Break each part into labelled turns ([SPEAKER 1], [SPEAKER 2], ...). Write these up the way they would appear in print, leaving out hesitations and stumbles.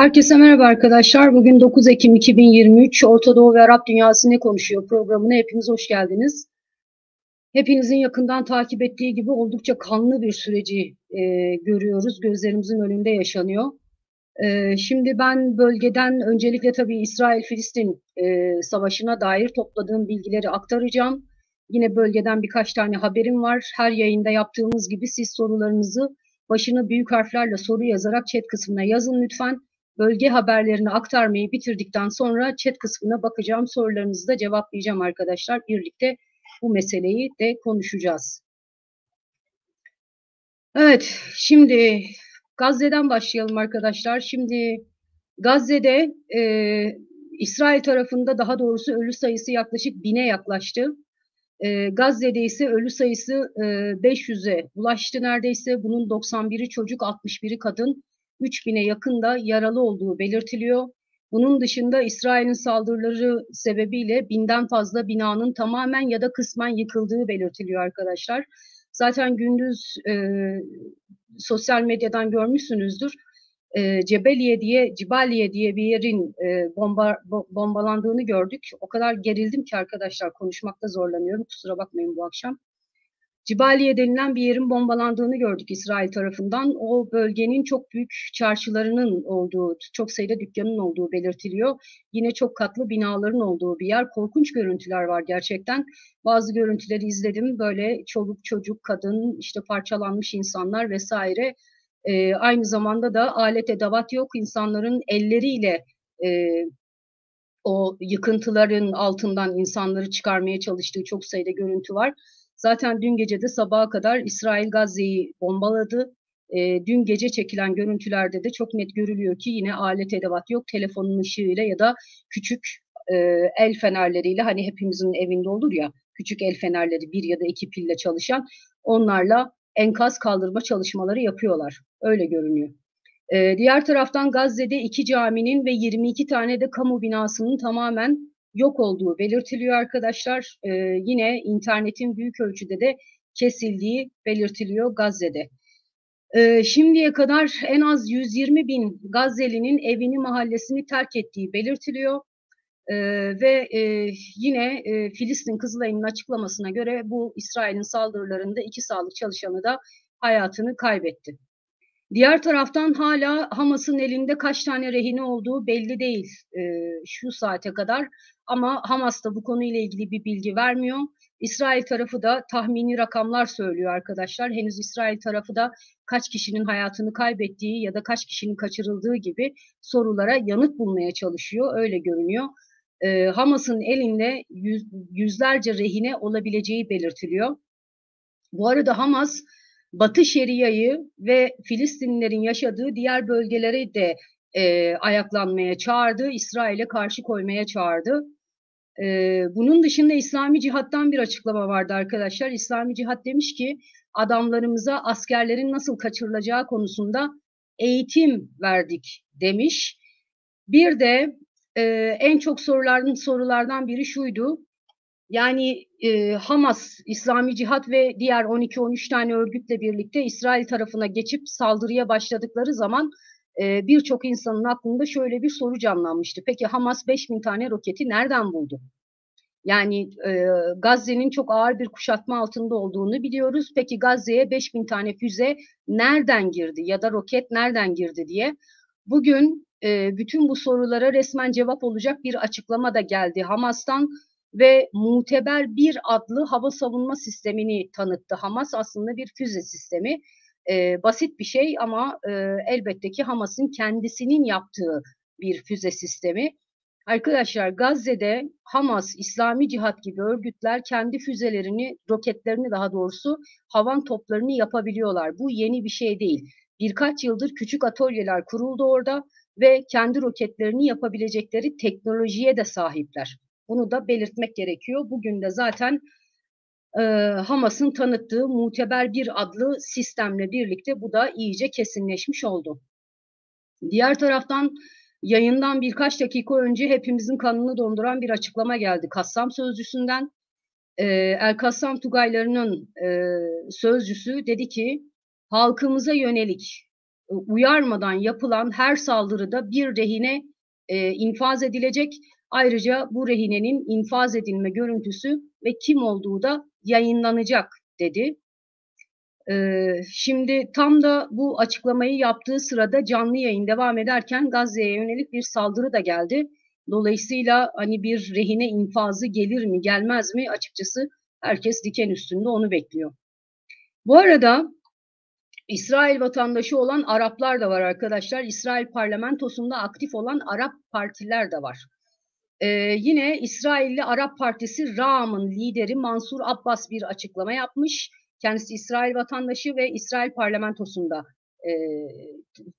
[SPEAKER 1] Herkese merhaba arkadaşlar. Bugün 9 Ekim 2023 Orta Doğu ve Arap Dünyası Ne Konuşuyor programına hepiniz hoş geldiniz. Hepinizin yakından takip ettiği gibi oldukça kanlı bir süreci görüyoruz. Gözlerimizin önünde yaşanıyor. Şimdi ben bölgeden öncelikle tabii İsrail-Filistin savaşına dair topladığım bilgileri aktaracağım. Yine bölgeden birkaç tane haberim var. Her yayında yaptığımız gibi siz sorularınızı başına büyük harflerle soru yazarak chat kısmına yazın lütfen. Bölge haberlerini aktarmayı bitirdikten sonra chat kısmına bakacağım. Sorularınızı da cevaplayacağım arkadaşlar. Birlikte bu meseleyi de konuşacağız. Evet, şimdi Gazze'den başlayalım arkadaşlar. Şimdi Gazze'de İsrail tarafında daha doğrusu ölü sayısı yaklaşık 1000'e yaklaştı. Gazze'de ise ölü sayısı 500'e ulaştı neredeyse. Bunun 91'i çocuk, 61'i kadın, 3000'e yakın da yaralı olduğu belirtiliyor. Bunun dışında İsrail'in saldırıları sebebiyle 1000'den fazla binanın tamamen ya da kısmen yıkıldığı belirtiliyor arkadaşlar. Zaten gündüz sosyal medyadan görmüşsünüzdür. Cibaliye diye bir yerin bombalandığını gördük. O kadar gerildim ki arkadaşlar konuşmakta zorlanıyorum. Kusura bakmayın bu akşam. Cibaliye denilen bir yerin bombalandığını gördük İsrail tarafından. O bölgenin çok büyük çarşılarının olduğu, çok sayıda dükkanın olduğu belirtiliyor. Yine çok katlı binaların olduğu bir yer. Korkunç görüntüler var gerçekten. Bazı görüntüleri izledim. Böyle çoluk, çocuk, kadın, işte parçalanmış insanlar vesaire. Aynı zamanda da alet edevat yok. İnsanların elleriyle o yıkıntıların altından insanları çıkarmaya çalıştığı çok sayıda görüntü var. Zaten dün gece de sabaha kadar İsrail Gazze'yi bombaladı. Dün gece çekilen görüntülerde de çok net görülüyor ki yine alet edevat yok. Telefonun ışığıyla ya da küçük el fenerleriyle, hani hepimizin evinde olur ya, küçük el fenerleri, bir ya da iki pille çalışan, onlarla enkaz kaldırma çalışmaları yapıyorlar. Öyle görünüyor. Diğer taraftan Gazze'de 2 caminin ve 22 tane de kamu binasının tamamen yok olduğu belirtiliyor arkadaşlar. Yine internetin büyük ölçüde de kesildiği belirtiliyor Gazze'de. Şimdiye kadar en az 120 bin Gazze'linin evini, mahallesini terk ettiği belirtiliyor. Ve yine Filistin Kızılay'ın açıklamasına göre bu İsrail'in saldırılarında 2 sağlık çalışanı da hayatını kaybetti. Diğer taraftan hala Hamas'ın elinde kaç tane rehine olduğu belli değil şu saate kadar. Ama Hamas da bu konuyla ilgili bir bilgi vermiyor. İsrail tarafı da tahmini rakamlar söylüyor arkadaşlar. Henüz İsrail tarafı da kaç kişinin hayatını kaybettiği ya da kaç kişinin kaçırıldığı gibi sorulara yanıt bulmaya çalışıyor. Öyle görünüyor. Hamas'ın elinde yüzlerce rehine olabileceği belirtiliyor. Bu arada Hamas, Batı Şeria'yı ve Filistinlilerin yaşadığı diğer bölgeleri de ayaklanmaya çağırdı, İsrail'e karşı koymaya çağırdı. Bunun dışında İslami Cihat'tan bir açıklama vardı arkadaşlar. İslami Cihat demiş ki adamlarımıza askerlerin nasıl kaçırılacağı konusunda eğitim verdik demiş. Bir de en çok sorulardan biri şuydu. Yani Hamas, İslami Cihat ve diğer 12-13 tane örgütle birlikte İsrail tarafına geçip saldırıya başladıkları zaman birçok insanın aklında şöyle bir soru canlanmıştı. Peki Hamas 5000 tane roketi nereden buldu? Yani Gazze'nin çok ağır bir kuşatma altında olduğunu biliyoruz. Peki Gazze'ye 5000 tane füze nereden girdi ya da roket nereden girdi diye. Bugün bütün bu sorulara resmen cevap olacak bir açıklama da geldi Hamas'tan ve Muteber 1 adlı hava savunma sistemini tanıttı. Hamas aslında bir füze sistemi. Basit bir şey ama elbette ki Hamas'ın kendisinin yaptığı bir füze sistemi. Arkadaşlar Gazze'de Hamas, İslami Cihat gibi örgütler kendi füzelerini, roketlerini daha doğrusu havan toplarını yapabiliyorlar. Bu yeni bir şey değil. Birkaç yıldır küçük atölyeler kuruldu orada ve kendi roketlerini yapabilecekleri teknolojiye de sahipler. Bunu da belirtmek gerekiyor. Bugün de zaten Hamas'ın tanıttığı Muteber 1 adlı sistemle birlikte bu da iyice kesinleşmiş oldu. Diğer taraftan yayından birkaç dakika önce hepimizin kanını donduran bir açıklama geldi Kassam Sözcüsü'nden. El Kassam Tugaylarının sözcüsü dedi ki halkımıza yönelik uyarmadan yapılan her saldırıda bir rehine infaz edilecek. Ayrıca bu rehinenin infaz edilme görüntüsü ve kim olduğu da yayınlanacak dedi. Şimdi tam da bu açıklamayı yaptığı sırada canlı yayın devam ederken Gazze'ye yönelik bir saldırı da geldi. Dolayısıyla hani bir rehine infazı gelir mi gelmez mi açıkçası herkes diken üstünde onu bekliyor. Bu arada İsrail vatandaşı olan Araplar da var arkadaşlar. İsrail parlamentosunda aktif olan Arap partiler de var. Yine İsrailli Arap Partisi Ra'am'ın lideri Mansur Abbas bir açıklama yapmış. Kendisi İsrail vatandaşı ve İsrail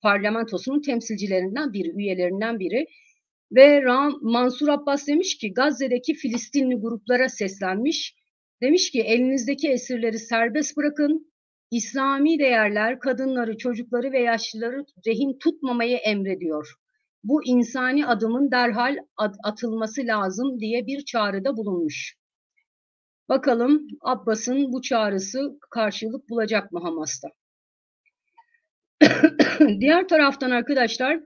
[SPEAKER 1] parlamentosunun temsilcilerinden biri, üyelerinden biri. Ve Mansur Abbas demiş ki Gazze'deki Filistinli gruplara seslenmiş. Demiş ki elinizdeki esirleri serbest bırakın. İslami değerler kadınları, çocukları ve yaşlıları rehin tutmamayı emrediyor. Bu insani adımın derhal atılması lazım diye bir çağrıda bulunmuş. Bakalım Abbas'ın bu çağrısı karşılık bulacak mı Hamas'ta? Diğer taraftan arkadaşlar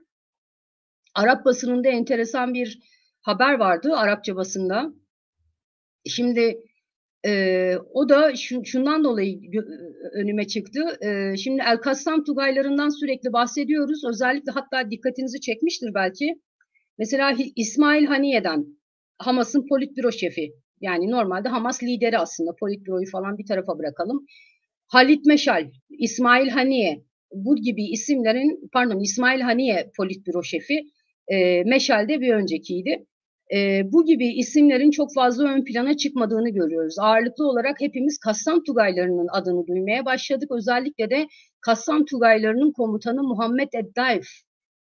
[SPEAKER 1] Arap basınında enteresan bir haber vardı Arapça basında. Şimdi o da şundan dolayı önüme çıktı. Şimdi El-Kassam Tugaylarından sürekli bahsediyoruz. Özellikle hatta dikkatinizi çekmiştir belki. Mesela İsmail Haniye'den, Hamas'ın politbüro şefi. Yani normalde Hamas lideri aslında. Politbüroyu falan bir tarafa bırakalım. Halit Meşal, İsmail Haniye, bu gibi isimlerin, İsmail Haniye politbüro şefi, Meşal de bir öncekiydi. Bu gibi isimlerin çok fazla ön plana çıkmadığını görüyoruz. Ağırlıklı olarak hepimiz Kassam Tugaylarının adını duymaya başladık. Özellikle de Kassam Tugaylarının komutanı Muhammed Eddaif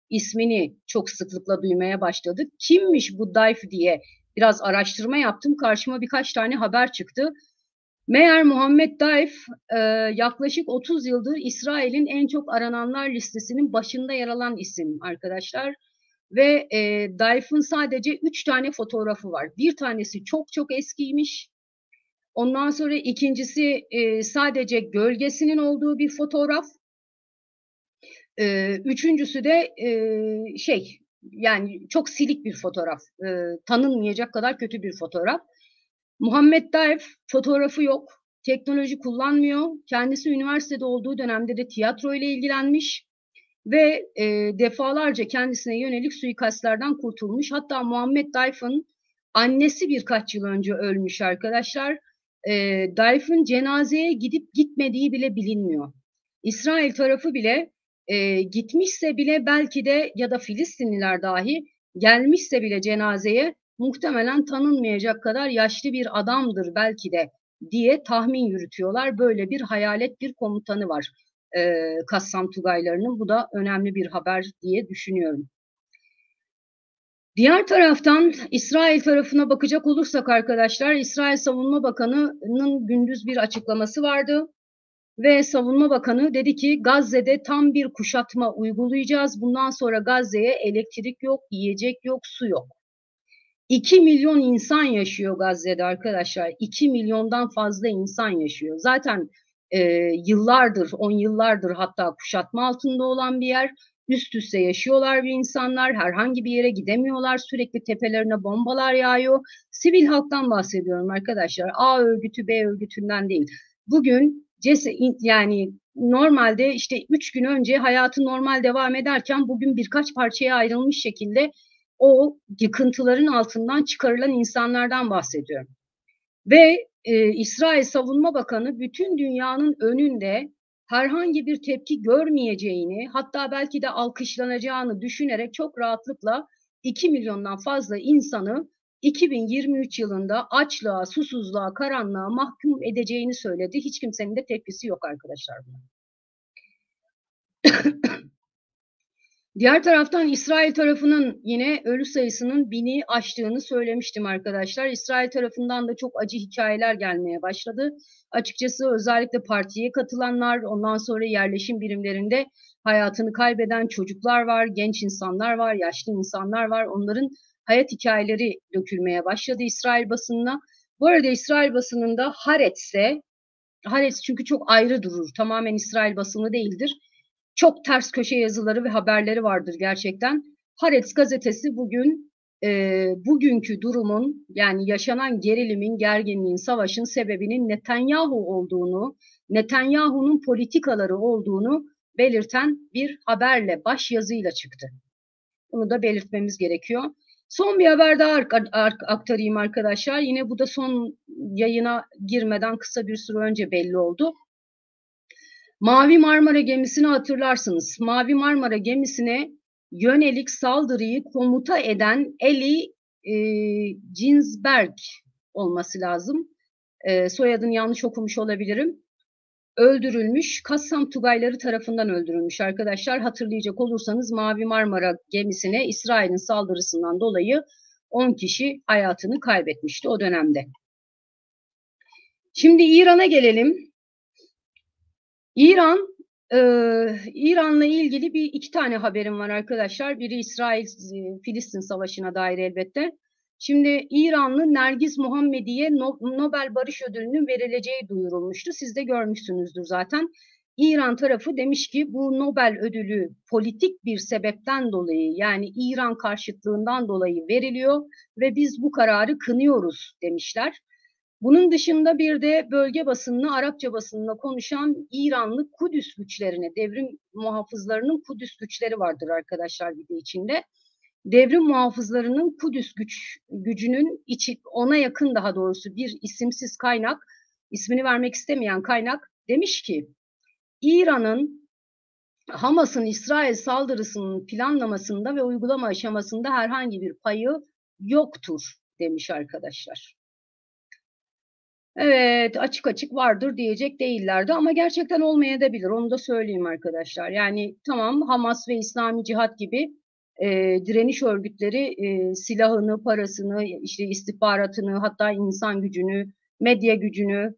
[SPEAKER 1] ismini çok sıklıkla duymaya başladık. Kimmiş bu Daif diye biraz araştırma yaptım. Karşıma birkaç tane haber çıktı. Meğer Muhammed Daif yaklaşık 30 yıldır İsrail'in en çok arananlar listesinin başında yer alan isim arkadaşlar. Ve Daif'in sadece 3 tane fotoğrafı var. Bir tanesi çok çok eskiymiş. Ondan sonra ikincisi sadece gölgesinin olduğu bir fotoğraf. Üçüncüsü de yani çok silik bir fotoğraf. Tanınmayacak kadar kötü bir fotoğraf. Muhammed Daif fotoğrafı yok. Teknoloji kullanmıyor. Kendisi üniversitede olduğu dönemde de tiyatro ile ilgilenmiş. Ve defalarca kendisine yönelik suikastlerden kurtulmuş. Hatta Muhammed Daif'in annesi birkaç yıl önce ölmüş arkadaşlar. Daif'in cenazeye gidip gitmediği bile bilinmiyor. İsrail tarafı bile gitmişse bile belki de ya da Filistinliler dahi gelmişse bile cenazeye muhtemelen tanınmayacak kadar yaşlı bir adamdır belki de diye tahmin yürütüyorlar. Böyle bir hayalet bir komutanı var. Kassam Tugaylarının. Bu da önemli bir haber diye düşünüyorum. Diğer taraftan İsrail tarafına bakacak olursak arkadaşlar, İsrail Savunma Bakanı'nın gündüz bir açıklaması vardı. Ve Savunma Bakanı dedi ki Gazze'de tam bir kuşatma uygulayacağız. Bundan sonra Gazze'ye elektrik yok, yiyecek yok, su yok. 2 milyon insan yaşıyor Gazze'de arkadaşlar. 2 milyondan fazla insan yaşıyor. Zaten yıllardır, 10 yıllardır hatta kuşatma altında olan bir yer. Üst üste yaşıyorlar bir insanlar. Herhangi bir yere gidemiyorlar. Sürekli tepelerine bombalar yağıyor. Sivil halktan bahsediyorum arkadaşlar. A örgütü, B örgütünden değil. Bugün yani normalde işte 3 gün önce hayatı normal devam ederken bugün birkaç parçaya ayrılmış şekilde o yıkıntıların altından çıkarılan insanlardan bahsediyorum. Ve İsrail Savunma Bakanı bütün dünyanın önünde herhangi bir tepki görmeyeceğini, hatta belki de alkışlanacağını düşünerek çok rahatlıkla 2 milyondan fazla insanı 2023 yılında açlığa, susuzluğa, karanlığa mahkum edeceğini söyledi. Hiç kimsenin de tepkisi yok arkadaşlar buna. Diğer taraftan İsrail tarafının yine ölü sayısının 1000'i aştığını söylemiştim arkadaşlar. İsrail tarafından da çok acı hikayeler gelmeye başladı. Açıkçası özellikle partiye katılanlar, ondan sonra yerleşim birimlerinde hayatını kaybeden çocuklar var, genç insanlar var, yaşlı insanlar var. Onların hayat hikayeleri dökülmeye başladı İsrail basınına. Bu arada İsrail basınında Haaretz çünkü çok ayrı durur, tamamen İsrail basını değildir. Çok ters köşe yazıları ve haberleri vardır gerçekten. Haaretz gazetesi bugün bugünkü durumun, yani yaşanan gerilimin, gerginliğin, savaşın sebebinin Netanyahu olduğunu, Netanyahu'nun politikaları olduğunu belirten bir haberle, baş yazıyla çıktı. Bunu da belirtmemiz gerekiyor. Son bir haber daha aktarayım arkadaşlar. Yine bu da son yayına girmeden kısa bir süre önce belli oldu. Mavi Marmara gemisini hatırlarsınız. Mavi Marmara gemisine yönelik saldırıyı komuta eden Eli Ginsberg olması lazım. Soyadını yanlış okumuş olabilirim. Öldürülmüş, Kassam Tugayları tarafından öldürülmüş arkadaşlar. Hatırlayacak olursanız Mavi Marmara gemisine İsrail'in saldırısından dolayı 10 kişi hayatını kaybetmişti o dönemde. Şimdi İran'a gelelim. İran'la ilgili iki tane haberim var arkadaşlar. Biri İsrail-Filistin savaşına dair elbette. Şimdi İranlı Nergiz Muhammedi'ye Nobel Barış Ödülü'nün verileceği duyurulmuştu. Siz de görmüşsünüzdür zaten. İran tarafı demiş ki bu Nobel ödülü politik bir sebepten dolayı, yani İran karşıtlığından dolayı veriliyor ve biz bu kararı kınıyoruz demişler. Bunun dışında bir de bölge basınına, Arapça basınına konuşan İranlı Kudüs güçlerine, devrim muhafızlarının Kudüs güçleri vardır arkadaşlar bir de içinde. Devrim muhafızlarının Kudüs gücünün ona yakın, daha doğrusu bir isimsiz kaynak, ismini vermek istemeyen kaynak demiş ki İran'ın Hamas'ın İsrail saldırısının planlamasında ve uygulama aşamasında herhangi bir payı yoktur demiş arkadaşlar. Evet, açık açık vardır diyecek değillerdi ama gerçekten olmayabilir. Onu da söyleyeyim arkadaşlar. Yani tamam, Hamas ve İslami Cihat gibi direniş örgütleri silahını, parasını, işte istihbaratını, hatta insan gücünü, medya gücünü,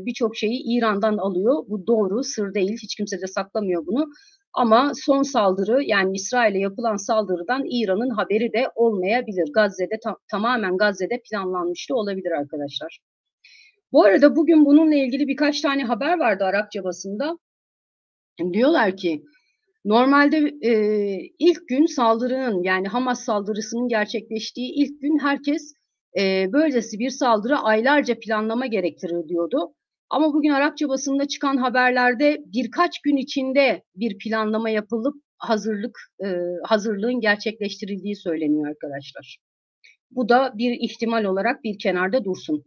[SPEAKER 1] birçok şeyi İran'dan alıyor. Bu doğru, sır değil. Hiç kimse de saklamıyor bunu. Ama son saldırı, yani İsrail'e yapılan saldırıdan İran'ın haberi de olmayabilir. Gazze'de tamamen Gazze'de planlanmıştı olabilir arkadaşlar. Bu arada bugün bununla ilgili birkaç tane haber vardı Arapça basında. Diyorlar ki normalde ilk gün saldırının, yani Hamas saldırısının gerçekleştiği ilk gün herkes böylesi bir saldırı aylarca planlama gerektirir diyordu. Ama bugün Arapça basında çıkan haberlerde birkaç gün içinde bir planlama yapılıp hazırlığın gerçekleştirildiği söyleniyor arkadaşlar. Bu da bir ihtimal olarak bir kenarda dursun.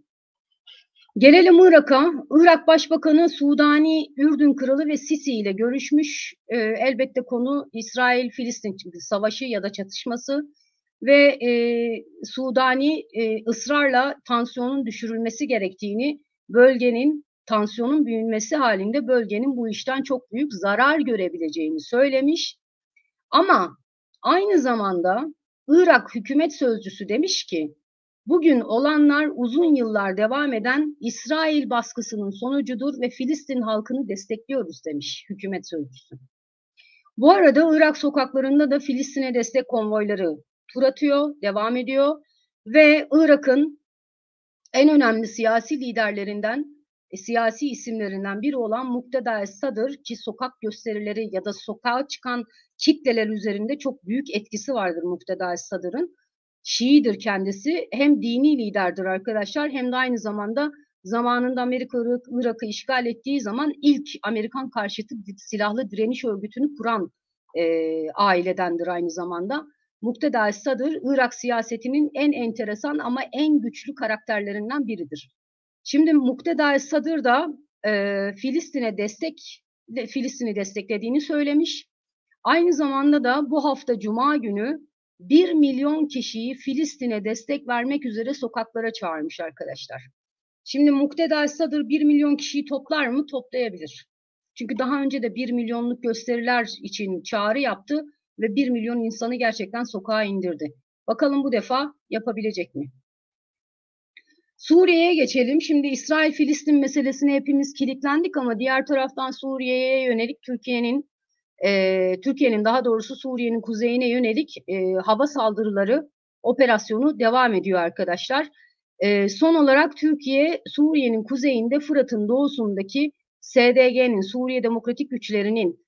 [SPEAKER 1] Gelelim Irak'a. Irak Başbakanı Sudani Ürdün Kralı ve Sisi ile görüşmüş. Elbette konu İsrail-Filistin savaşı ya da çatışması ve Sudani ısrarla tansiyonun düşürülmesi gerektiğini, bölgenin tansiyonun büyümesi halinde bölgenin bu işten çok büyük zarar görebileceğini söylemiş. Ama aynı zamanda Irak hükümet sözcüsü demiş ki bugün olanlar uzun yıllar devam eden İsrail baskısının sonucudur ve Filistin halkını destekliyoruz demiş hükümet sözcüsü. Bu arada Irak sokaklarında da Filistin'e destek konvoyları tur atıyor, devam ediyor ve Irak'ın en önemli siyasi liderlerinden, siyasi isimlerinden biri olan Muqtada Es-Sadr, ki sokak gösterileri ya da sokağa çıkan kitleler üzerinde çok büyük etkisi vardır Muqtada Es-Sadr'ın. Şiidir kendisi. Hem dini liderdir arkadaşlar, hem de aynı zamanda zamanında Amerika Irak'ı işgal ettiği zaman ilk Amerikan karşıtı silahlı direniş örgütünü kuran ailedendir aynı zamanda. Muqtada Es-Sadr, Irak siyasetinin en enteresan ama en güçlü karakterlerinden biridir. Şimdi Muqtada Es-Sadr da Filistin'i desteklediğini söylemiş. Aynı zamanda da bu hafta Cuma günü 1 milyon kişiyi Filistin'e destek vermek üzere sokaklara çağırmış arkadaşlar. Şimdi Muqtada Es-Sadr 1 milyon kişiyi toplar mı? Toplayabilir. Çünkü daha önce de 1 milyonluk gösteriler için çağrı yaptı ve 1 milyon insanı gerçekten sokağa indirdi. Bakalım bu defa yapabilecek mi? Suriye'ye geçelim. Şimdi İsrail-Filistin meselesine hepimiz kilitlendik ama diğer taraftan Suriye'ye yönelik Türkiye'nin daha doğrusu Suriye'nin kuzeyine yönelik hava saldırıları operasyonu devam ediyor arkadaşlar. Son olarak Türkiye, Suriye'nin kuzeyinde Fırat'ın doğusundaki SDG'nin, Suriye Demokratik Güçleri'nin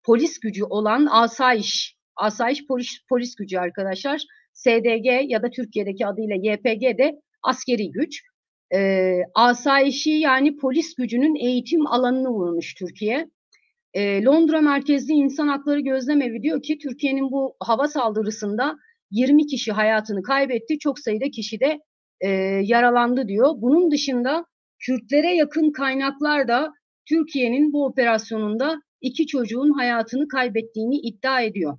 [SPEAKER 1] polis gücü olan asayiş polis gücü arkadaşlar. SDG ya da Türkiye'deki adıyla YPG de askeri güç. Asayişi yani polis gücünün eğitim alanını vurmuş Türkiye. Londra merkezli İnsan Hakları Gözlemevi diyor ki Türkiye'nin bu hava saldırısında 20 kişi hayatını kaybetti, çok sayıda kişi de yaralandı diyor. Bunun dışında Kürtlere yakın kaynaklar da Türkiye'nin bu operasyonunda 2 çocuğun hayatını kaybettiğini iddia ediyor.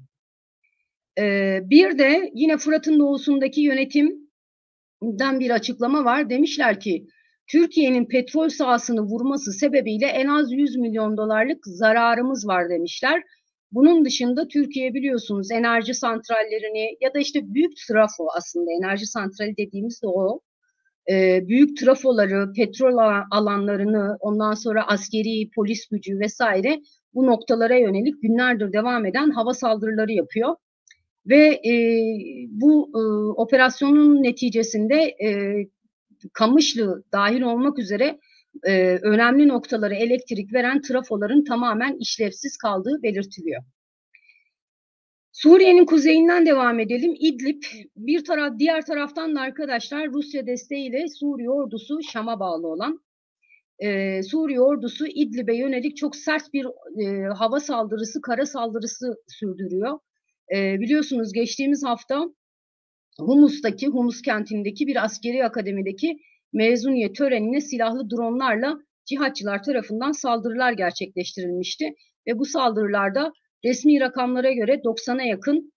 [SPEAKER 1] Bir de yine Fırat'ın doğusundaki yönetimden bir açıklama var. Demişler ki Türkiye'nin petrol sahasını vurması sebebiyle en az 100 milyon dolarlık zararımız var demişler. Bunun dışında Türkiye biliyorsunuz enerji santrallerini ya da işte büyük trafo, aslında enerji santrali dediğimiz de o. Büyük trafoları, petrol alanlarını, ondan sonra askeri, polis gücü vesaire bu noktalara yönelik günlerdir devam eden hava saldırıları yapıyor. Ve bu operasyonun neticesinde Kamışlı dahil olmak üzere önemli noktaları elektrik veren trafoların tamamen işlevsiz kaldığı belirtiliyor. Suriye'nin kuzeyinden devam edelim. İdlib, diğer taraftan da arkadaşlar Rusya desteğiyle Suriye ordusu Şam'a bağlı olan Suriye ordusu İdlib'e yönelik çok sert bir hava saldırısı, kara saldırısı sürdürüyor. Biliyorsunuz geçtiğimiz hafta Humus kentindeki bir askeri akademideki mezuniyet törenine silahlı dronlarla cihatçılar tarafından saldırılar gerçekleştirilmişti. Ve bu saldırılarda resmi rakamlara göre 90'a yakın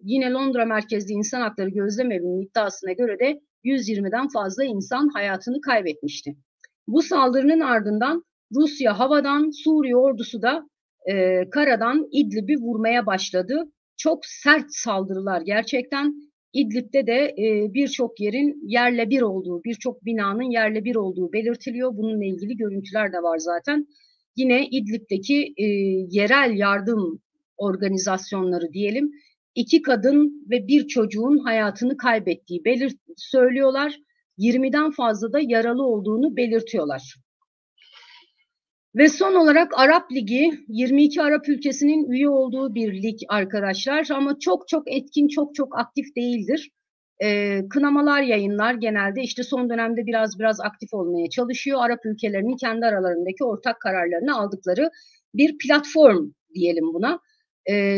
[SPEAKER 1] yine Londra merkezli İnsan Hakları Gözlemevi'nin iddiasına göre de 120'den fazla insan hayatını kaybetmişti. Bu saldırının ardından Rusya havadan, Suriye ordusu da karadan İdlib'i vurmaya başladı. Çok sert saldırılar gerçekten. İdlib'de de birçok yerin yerle bir olduğu, birçok binanın yerle bir olduğu belirtiliyor. Bununla ilgili görüntüler de var zaten. Yine İdlib'deki yerel yardım organizasyonları diyelim, 2 kadın ve 1 çocuğun hayatını kaybettiği söylüyorlar. 20'den fazla da yaralı olduğunu belirtiyorlar. Ve son olarak Arap Ligi, 22 Arap ülkesinin üye olduğu bir lig arkadaşlar, ama çok çok etkin, çok çok aktif değildir. Kınamalar yayınlar genelde, işte son dönemde biraz aktif olmaya çalışıyor. Arap ülkelerinin kendi aralarındaki ortak kararlarını aldıkları bir platform diyelim buna.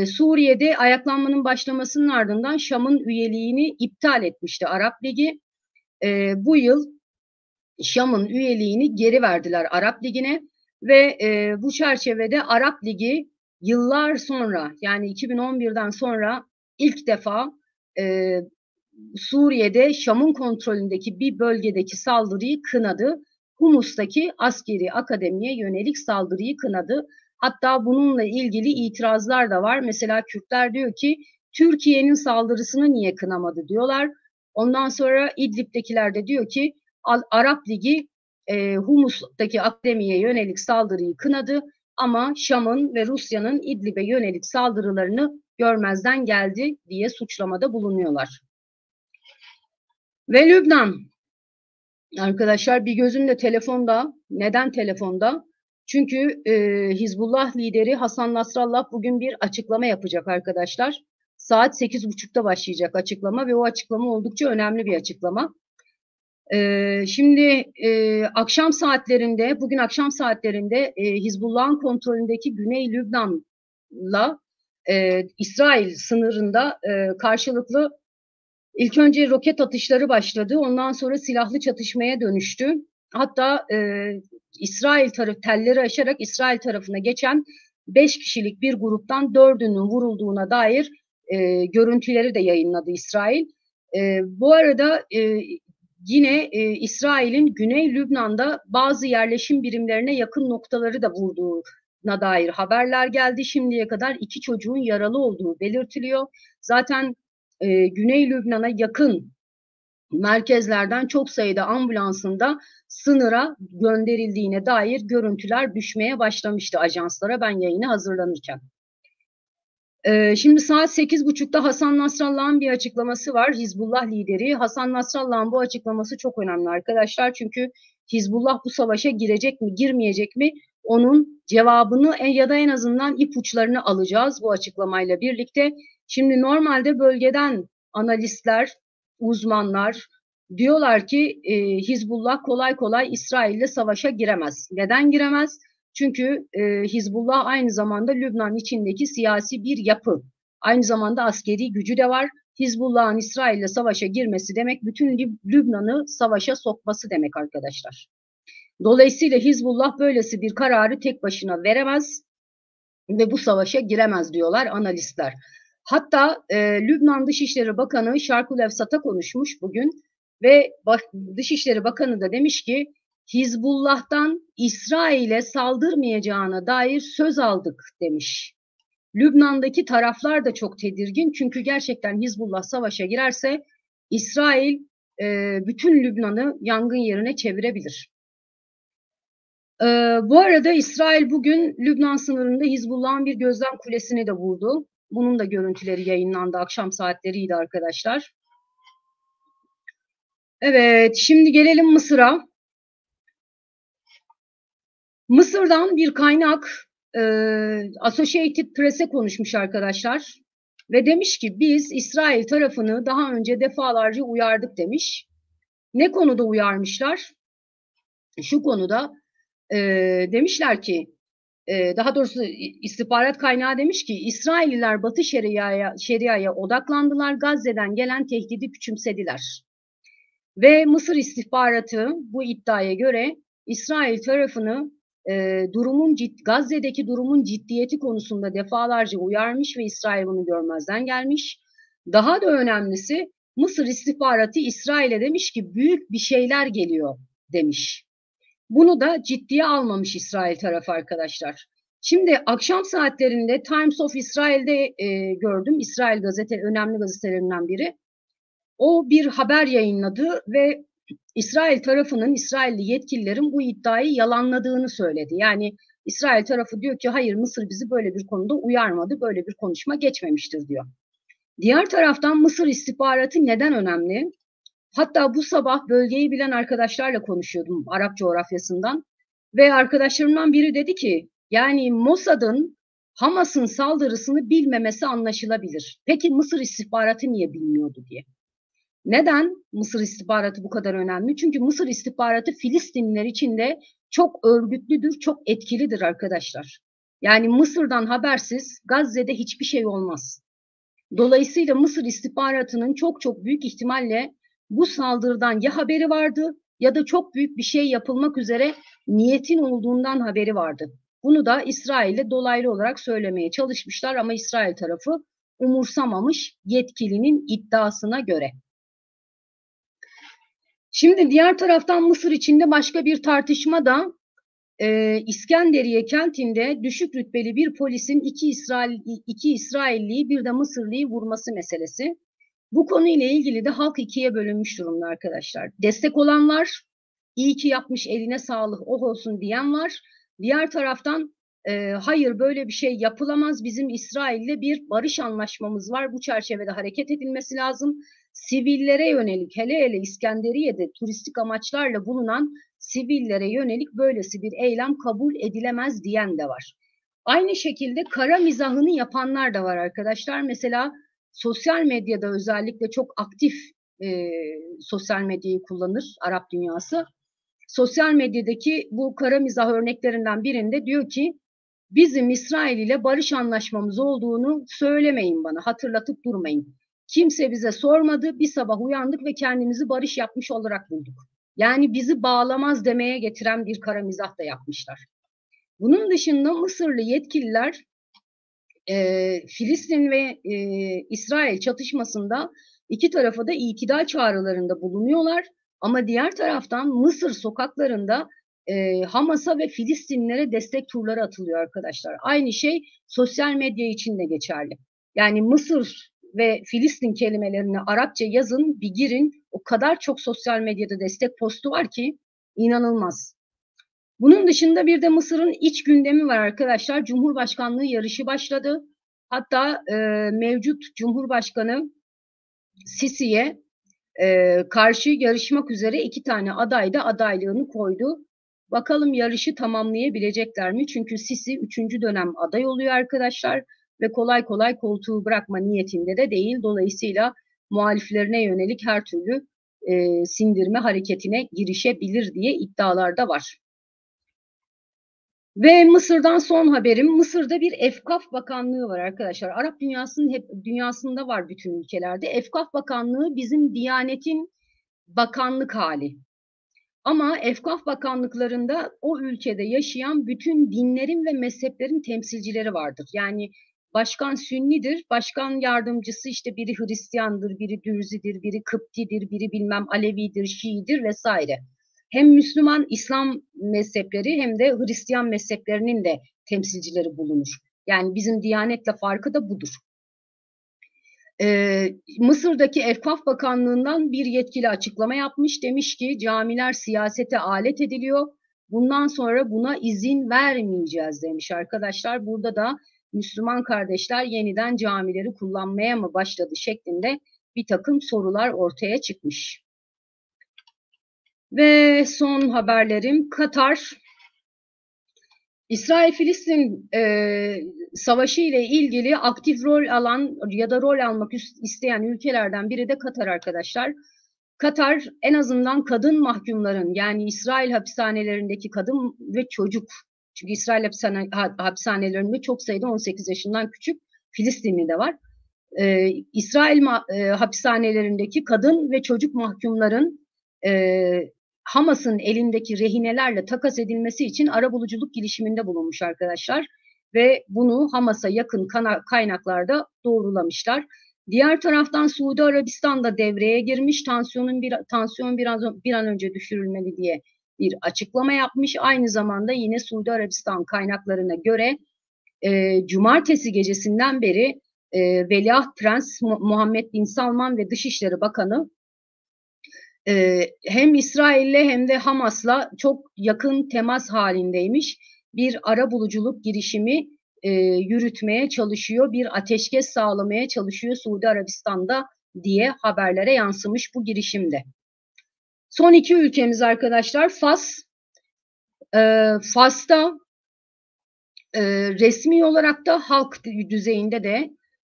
[SPEAKER 1] Suriye'de ayaklanmanın başlamasının ardından Şam'ın üyeliğini iptal etmişti Arap Ligi. Bu yıl Şam'ın üyeliğini geri verdiler Arap Ligi'ne. Ve bu çerçevede Arap Ligi yıllar sonra, yani 2011'den sonra ilk defa Suriye'de Şam'ın kontrolündeki bir bölgedeki saldırıyı kınadı. Humus'taki askeri akademiye yönelik saldırıyı kınadı. Hatta bununla ilgili itirazlar da var. Mesela Kürtler diyor ki Türkiye'nin saldırısını niye kınamadı diyorlar. Ondan sonra İdlib'dekiler de diyor ki Arap Ligi Humus'taki akademiye yönelik saldırıyı kınadı ama Şam'ın ve Rusya'nın İdlib'e yönelik saldırılarını görmezden geldi diye suçlamada bulunuyorlar. Ve Lübnan. Arkadaşlar bir gözüm de telefonda. Neden telefonda? Çünkü Hizbullah lideri Hasan Nasrallah bugün bir açıklama yapacak arkadaşlar. Saat 8.30'da başlayacak açıklama ve o açıklama oldukça önemli bir açıklama. Şimdi bugün akşam saatlerinde Hizbullah'ın kontrolündeki Güney Lübnan'la İsrail sınırında karşılıklı ilk önce roket atışları başladı. Ondan sonra silahlı çatışmaya dönüştü. Hatta İsrail tarafı telleri aşarak İsrail tarafına geçen 5 kişilik bir gruptan 4'ünün vurulduğuna dair görüntüleri de yayınladı İsrail. Bu arada yine İsrail'in Güney Lübnan'da bazı yerleşim birimlerine yakın noktaları da vurduğuna dair haberler geldi. Şimdiye kadar 2 çocuğun yaralı olduğu belirtiliyor. Zaten Güney Lübnan'a yakın merkezlerden çok sayıda ambulansın da sınıra gönderildiğine dair görüntüler düşmeye başlamıştı ajanslara ben yayını hazırlanırken. Şimdi saat 8.30'da Hasan Nasrallah'ın bir açıklaması var. Hizbullah lideri. Hasan Nasrallah'ın bu açıklaması çok önemli arkadaşlar. Çünkü Hizbullah bu savaşa girecek mi, girmeyecek mi? onun cevabını ya da en azından ipuçlarını alacağız bu açıklamayla birlikte. Şimdi normalde bölgeden analistler, uzmanlar diyorlar ki Hizbullah kolay kolay İsrail'le savaşa giremez. Neden giremez? Çünkü Hizbullah aynı zamanda Lübnan içindeki siyasi bir yapı. Aynı zamanda askeri gücü de var. Hizbullah'ın İsrail'le savaşa girmesi demek bütün Lübnan'ı savaşa sokması demek arkadaşlar. Dolayısıyla Hizbullah böylesi bir kararı tek başına veremez ve bu savaşa giremez diyorlar analistler. Hatta Lübnan Dışişleri Bakanı Şarkul Efsat'a konuşmuş bugün ve Dışişleri Bakanı da demiş ki Hizbullah'tan İsrail'e saldırmayacağına dair söz aldık demiş. Lübnan'daki taraflar da çok tedirgin çünkü gerçekten Hizbullah savaşa girerse İsrail bütün Lübnan'ı yangın yerine çevirebilir. Bu arada İsrail bugün Lübnan sınırında Hizbullah'ın bir gözlem kulesini de vurdu. Bunun da görüntüleri yayınlandı. Akşam saatleriydi arkadaşlar. Evet, şimdi gelelim Mısır'a. Mısır'dan bir kaynak Associated Press'e konuşmuş arkadaşlar. Ve demiş ki biz İsrail tarafını daha önce defalarca uyardık demiş. Ne konuda uyarmışlar? Şu konuda demişler ki daha doğrusu istihbarat kaynağı demiş ki İsrailliler Batı Şeria'ya odaklandılar. Gazze'den gelen tehdidi küçümsediler. Ve Mısır istihbaratı bu iddiaya göre İsrail tarafını Gazze'deki durumun ciddiyeti konusunda defalarca uyarmış ve İsrail bunu görmezden gelmiş. Daha da önemlisi Mısır istihbaratı İsrail'e demiş ki büyük bir şeyler geliyor demiş. Bunu da ciddiye almamış İsrail tarafı arkadaşlar. Şimdi akşam saatlerinde Times of Israel'de gördüm. İsrail önemli gazetelerinden biri. O bir haber yayınladı ve İsrail tarafının, İsrailli yetkililerin bu iddiayı yalanladığını söyledi. Yani İsrail tarafı diyor ki hayır Mısır bizi böyle bir konuda uyarmadı, böyle bir konuşma geçmemiştir diyor. Diğer taraftan Mısır istihbaratı neden önemli? Hatta bu sabah bölgeyi bilen arkadaşlarla konuşuyordum Arap coğrafyasından ve arkadaşlarımdan biri dedi ki yani Mossad'ın Hamas'ın saldırısını bilmemesi anlaşılabilir. Peki Mısır istihbaratı niye bilmiyordu diye. Neden Mısır istihbaratı bu kadar önemli? Çünkü Mısır istihbaratı Filistinliler için de çok örgütlüdür, çok etkilidir arkadaşlar. Yani Mısır'dan habersiz Gazze'de hiçbir şey olmaz. Dolayısıyla Mısır istihbaratının çok büyük ihtimalle bu saldırıdan ya haberi vardı ya da çok büyük bir şey yapılmak üzere niyetin olduğundan haberi vardı. Bunu da İsrail'e dolaylı olarak söylemeye çalışmışlar ama İsrail tarafı umursamamış yetkilinin iddiasına göre. Şimdi diğer taraftan Mısır içinde başka bir tartışma da İskenderiye kentinde düşük rütbeli bir polisin iki İsrailliyi bir de Mısırlıyı vurması meselesi. Bu konuyla ilgili de halk ikiye bölünmüş durumda arkadaşlar. Destek olanlar, iyi ki yapmış eline sağlık oh olsun diyen var. Diğer taraftan hayır böyle bir şey yapılamaz. Bizim İsrail'le bir barış anlaşmamız var. Bu çerçevede hareket edilmesi lazım. Sivillere yönelik hele İskenderiye'de turistik amaçlarla bulunan sivillere yönelik böylesi bir eylem kabul edilemez diyen de var. Aynı şekilde kara mizahını yapanlar da var arkadaşlar. Mesela sosyal medyada özellikle çok aktif sosyal medyayı kullanır Arap dünyası. Sosyal medyadaki bu kara mizah örneklerinden birinde diyor ki bizim İsrail ile barış anlaşmamız olduğunu söylemeyin bana, hatırlatıp durmayın. Kimse bize sormadı, bir sabah uyandık ve kendimizi barış yapmış olarak bulduk. Yani bizi bağlamaz demeye getiren bir kara mizah da yapmışlar. Bunun dışında Mısırlı yetkililer Filistin ve İsrail çatışmasında iki tarafa da itidal çağrılarında bulunuyorlar. Ama diğer taraftan Mısır sokaklarında Hamas'a ve Filistinlilere destek turları atılıyor arkadaşlar. Aynı şey sosyal medya için de geçerli. Yani Mısır ve Filistin kelimelerini Arapça yazın, bir girin. O kadar çok sosyal medyada destek postu var ki inanılmaz. Bunun dışında bir de Mısır'ın iç gündemi var arkadaşlar. Cumhurbaşkanlığı yarışı başladı. Hatta mevcut Cumhurbaşkanı Sisi'ye karşı yarışmak üzere iki tane aday da adaylığını koydu. Bakalım yarışı tamamlayabilecekler mi? Çünkü Sisi 3. dönem aday oluyor arkadaşlar ve kolay kolay koltuğu bırakma niyetinde de değil. Dolayısıyla muhaliflerine yönelik her türlü sindirme hareketine girişebilir diye iddialar da var. Ve Mısır'dan son haberim. Mısır'da bir Efkaf Bakanlığı var arkadaşlar. Arap dünyasında var bütün ülkelerde. Efkaf Bakanlığı bizim Diyanet'in bakanlık hali. Ama Efkaf Bakanlıklarında o ülkede yaşayan bütün dinlerin ve mezheplerin temsilcileri vardır. Yani başkan Sünnidir, başkan yardımcısı işte biri Hristiyandır, biri Dürzidir, biri Kıptidir, biri bilmem Alevidir, Şiidir vesaire. Hem Müslüman İslam mezhepleri hem de Hristiyan mezheplerinin de temsilcileri bulunur. Yani bizim Diyanet'le farkı da budur. Mısır'daki Efkaf Bakanlığı'ndan bir yetkili açıklama yapmış. Demiş ki camiler siyasete alet ediliyor. Bundan sonra buna izin vermeyeceğiz demiş arkadaşlar. Burada da Müslüman kardeşler yeniden camileri kullanmaya mı başladı şeklinde bir takım sorular ortaya çıkmış. Ve son haberlerim Katar. İsrail-Filistin savaşı ile ilgili aktif rol alan ya da rol almak isteyen ülkelerden biri de Katar arkadaşlar. Katar en azından kadın mahkumların yani İsrail hapishanelerindeki kadın ve çocuk, çünkü İsrail hapishanelerinde çok sayıda 18 yaşından küçük Filistinli de var. İsrail hapishanelerindeki kadın ve çocuk mahkumların Hamas'ın elindeki rehinelerle takas edilmesi için arabuluculuk girişiminde bulunmuş arkadaşlar. Ve bunu Hamas'a yakın kaynaklarda doğrulamışlar. Diğer taraftan Suudi Arabistan da devreye girmiş. Tansiyon bir an önce düşürülmeli diye bir açıklama yapmış. Aynı zamanda yine Suudi Arabistan kaynaklarına göre Cumartesi gecesinden beri Veliaht Prens Muhammed Bin Salman ve Dışişleri Bakanı hem İsrail'le hem de Hamas'la çok yakın temas halindeymiş. Bir arabuluculuk girişimi yürütmeye çalışıyor, bir ateşkes sağlamaya çalışıyor Suudi Arabistan'da diye haberlere yansımış bu girişimde. Son iki ülkemiz arkadaşlar Fas. Fas'ta resmi olarak da halk düzeyinde de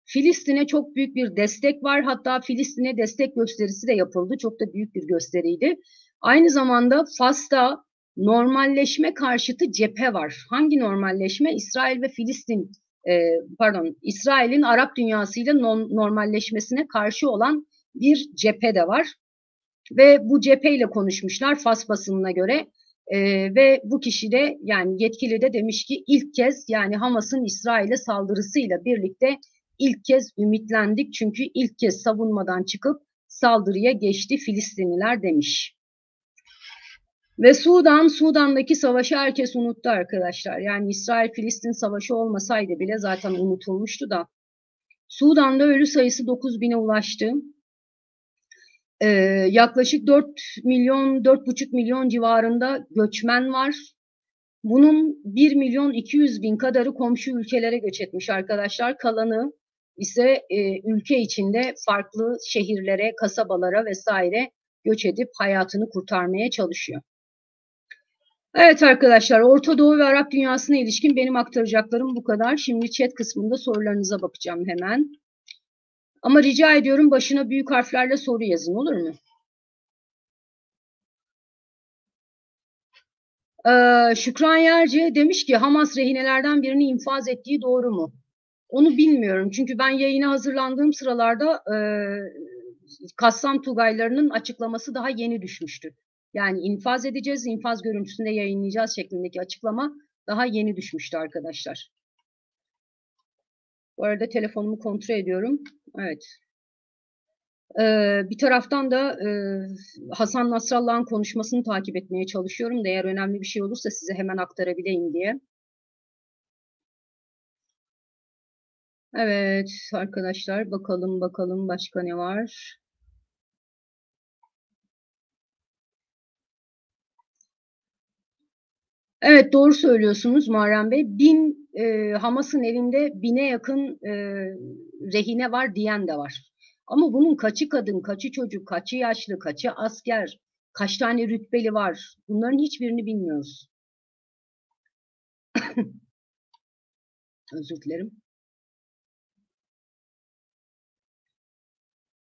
[SPEAKER 1] Filistin'e çok büyük bir destek var. Hatta Filistin'e destek gösterisi de yapıldı. Çok da büyük bir gösteriydi. Aynı zamanda Fas'ta normalleşme karşıtı cephe var. Hangi normalleşme? İsrail ve Filistin, İsrail'in Arap dünyasıyla normalleşmesine karşı olan bir cephe de var. Ve bu cepheyle konuşmuşlar Fas basınına göre. Ve bu kişi de yani yetkili de demiş ki ilk kez yani Hamas'ın İsrail'e saldırısıyla birlikte ilk kez ümitlendik çünkü ilk kez savunmadan çıkıp saldırıya geçti Filistinliler demiş. Ve Sudan'daki savaşı herkes unuttu arkadaşlar. Yani İsrail-Filistin savaşı olmasaydı bile zaten unutulmuştu da. Sudan'da ölü sayısı 9.000'e ulaştı. Yaklaşık 4,5 milyon civarında göçmen var. Bunun 1.200.000 kadarı komşu ülkelere göç etmiş arkadaşlar. Kalanı ise ülke içinde farklı şehirlere, kasabalara vesaire göç edip hayatını kurtarmaya çalışıyor. Evet arkadaşlar, Orta Doğu ve Arap dünyasına ilişkin benim aktaracaklarım bu kadar. Şimdi chat kısmında sorularınıza bakacağım hemen. Ama rica ediyorum başına büyük harflerle soru yazın, olur mu? Şükran Yerci demiş ki Hamas rehinelerden birini infaz ettiği doğru mu? Onu bilmiyorum. Çünkü ben yayına hazırlandığım sıralarda Kassam Tugaylarının açıklaması daha yeni düşmüştü. Yani infaz edeceğiz, infaz görüntüsünde yayınlayacağız şeklindeki açıklama daha yeni düşmüştü arkadaşlar. Bu arada telefonumu kontrol ediyorum. Evet. Bir taraftan da Hasan Nasrallah'ın konuşmasını takip etmeye çalışıyorum da eğer önemli bir şey olursa size hemen aktarabileyim diye. Evet arkadaşlar bakalım başka ne var? Evet doğru söylüyorsunuz Muharrem Bey. Hamas'ın elinde 1000'e yakın rehine var diyen de var. Ama bunun kaçı kadın, kaçı çocuk, kaçı yaşlı, kaçı asker, kaç tane rütbeli var? Bunların hiçbirini bilmiyoruz. Özür dilerim.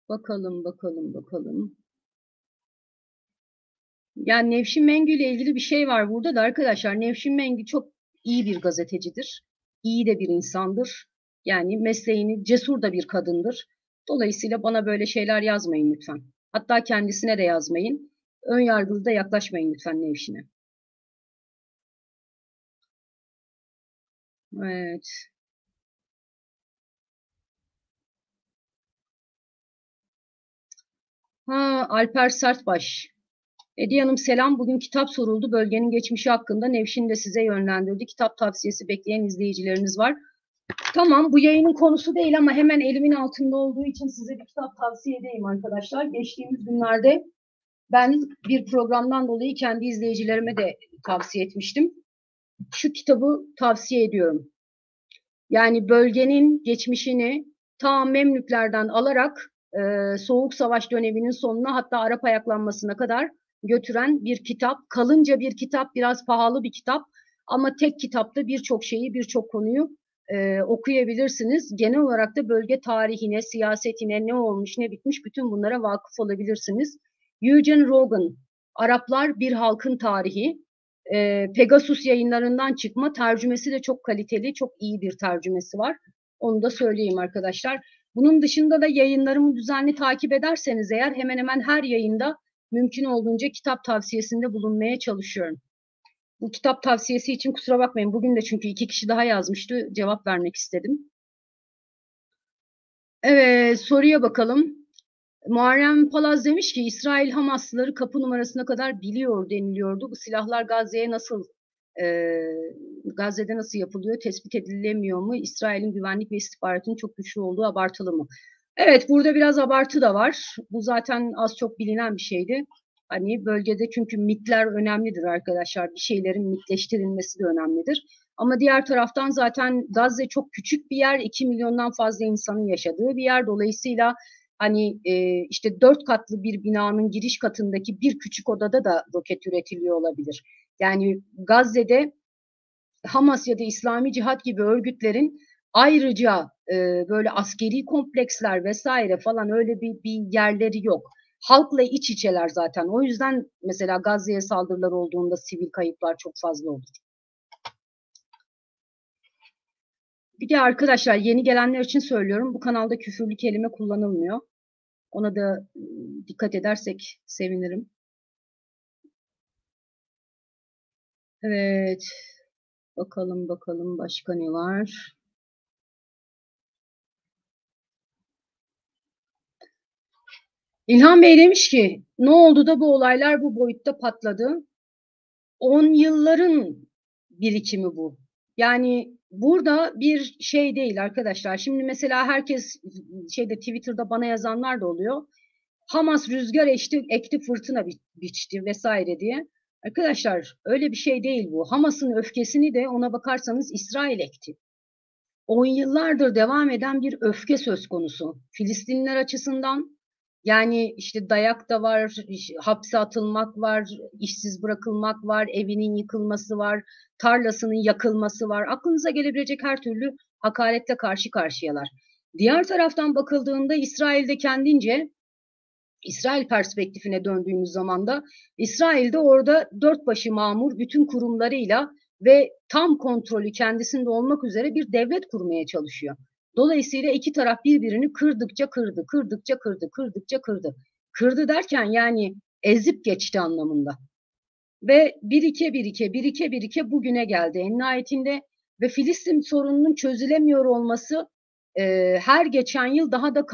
[SPEAKER 1] Bakalım. Yani Nevşin Mengü ile ilgili bir şey var burada da arkadaşlar. Nevşin Mengü çok iyi bir gazetecidir. İyi de bir insandır. Yani mesleğini cesur da bir kadındır. Dolayısıyla bana böyle şeyler yazmayın lütfen. Hatta kendisine de yazmayın. Ön yargılı da yaklaşmayın lütfen Nevşin'e. Evet. Alper Sertbaş. Hediye Hanım selam. Bugün kitap soruldu. Bölgenin geçmişi hakkında Nevşin de size yönlendirdi. Kitap tavsiyesi bekleyen izleyicileriniz var. Tamam, bu yayının konusu değil ama hemen elimin altında olduğu için size bir kitap tavsiye edeyim arkadaşlar. Geçtiğimiz günlerde ben bir programdan dolayı kendi izleyicilerime de tavsiye etmiştim. Şu kitabı tavsiye ediyorum. Yani bölgenin geçmişini ta Memlüklerden alarak Soğuk Savaş döneminin sonuna, hatta Arap ayaklanmasına kadar götüren bir kitap. Kalınca bir kitap, biraz pahalı bir kitap ama tek kitapta birçok şeyi, birçok konuyu okuyabilirsiniz. Genel olarak da bölge tarihine, siyasetine, ne olmuş, ne bitmiş, bütün bunlara vakıf olabilirsiniz. Eugene Rogan, Araplar Bir Halkın Tarihi. Pegasus yayınlarından çıkma, tercümesi de çok kaliteli, çok iyi bir tercümesi var. Onu da söyleyeyim arkadaşlar. Bunun dışında da yayınlarımı düzenli takip ederseniz eğer, hemen hemen her yayında mümkün olduğunca kitap tavsiyesinde bulunmaya çalışıyorum. Bu kitap tavsiyesi için kusura bakmayın. Bugün de çünkü 2 kişi daha yazmıştı. Cevap vermek istedim. Evet, soruya bakalım. Muharrem Palaz demiş ki İsrail Hamaslıları kapı numarasına kadar biliyor deniliyordu. Bu silahlar Gazze'de nasıl yapılıyor, tespit edilemiyor mu? İsrail'in güvenlik ve istihbaratının çok güçlü olduğu abartılı mı? Evet, burada biraz abartı da var. Bu zaten az çok bilinen bir şeydi. Hani bölgede, çünkü mitler önemlidir arkadaşlar. Bir şeylerin mitleştirilmesi de önemlidir. Ama diğer taraftan zaten Gazze çok küçük bir yer. 2 milyondan fazla insanın yaşadığı bir yer. Dolayısıyla hani işte 4 katlı bir binanın giriş katındaki bir küçük odada da roket üretiliyor olabilir. Yani Gazze'de Hamas ya da İslami Cihat gibi örgütlerin ayrıca böyle askeri kompleksler vesaire falan, öyle bir yerleri yok. Halkla iç içeler zaten. O yüzden mesela Gazze'ye saldırılar olduğunda sivil kayıplar çok fazla olur. Bir de arkadaşlar, yeni gelenler için söylüyorum. Bu kanalda küfürlü kelime kullanılmıyor. Ona da dikkat edersek sevinirim. Evet. Bakalım başka ne var? İlhan Bey demiş ki ne oldu da bu olaylar bu boyutta patladı? 10 yılların birikimi bu. Yani burada bir şey değil arkadaşlar. Şimdi mesela herkes Twitter'da bana yazanlar da oluyor. Hamas rüzgar ekti fırtına biçti vesaire diye. Arkadaşlar öyle bir şey değil bu. Hamas'ın öfkesini de ona bakarsanız İsrail ekti. 10 yıllardır devam eden bir öfke söz konusu. Filistinliler açısından, yani işte dayak da var, hapse atılmak var, işsiz bırakılmak var, evinin yıkılması var, tarlasının yakılması var. Aklınıza gelebilecek her türlü hakaretle karşı karşıyalar. Diğer taraftan bakıldığında İsrail'de kendince, İsrail perspektifine döndüğümüz zaman da İsrail'de orada dört başı mamur bütün kurumlarıyla ve tam kontrolü kendisinde olmak üzere bir devlet kurmaya çalışıyor. Dolayısıyla iki taraf birbirini kırdıkça kırdı, kırdıkça kırdı, kırdıkça kırdı. Kırdı derken yani ezip geçti anlamında. Ve birike bugüne geldi en nihayetinde. Ve Filistin sorununun çözülemiyor olması her geçen yıl daha da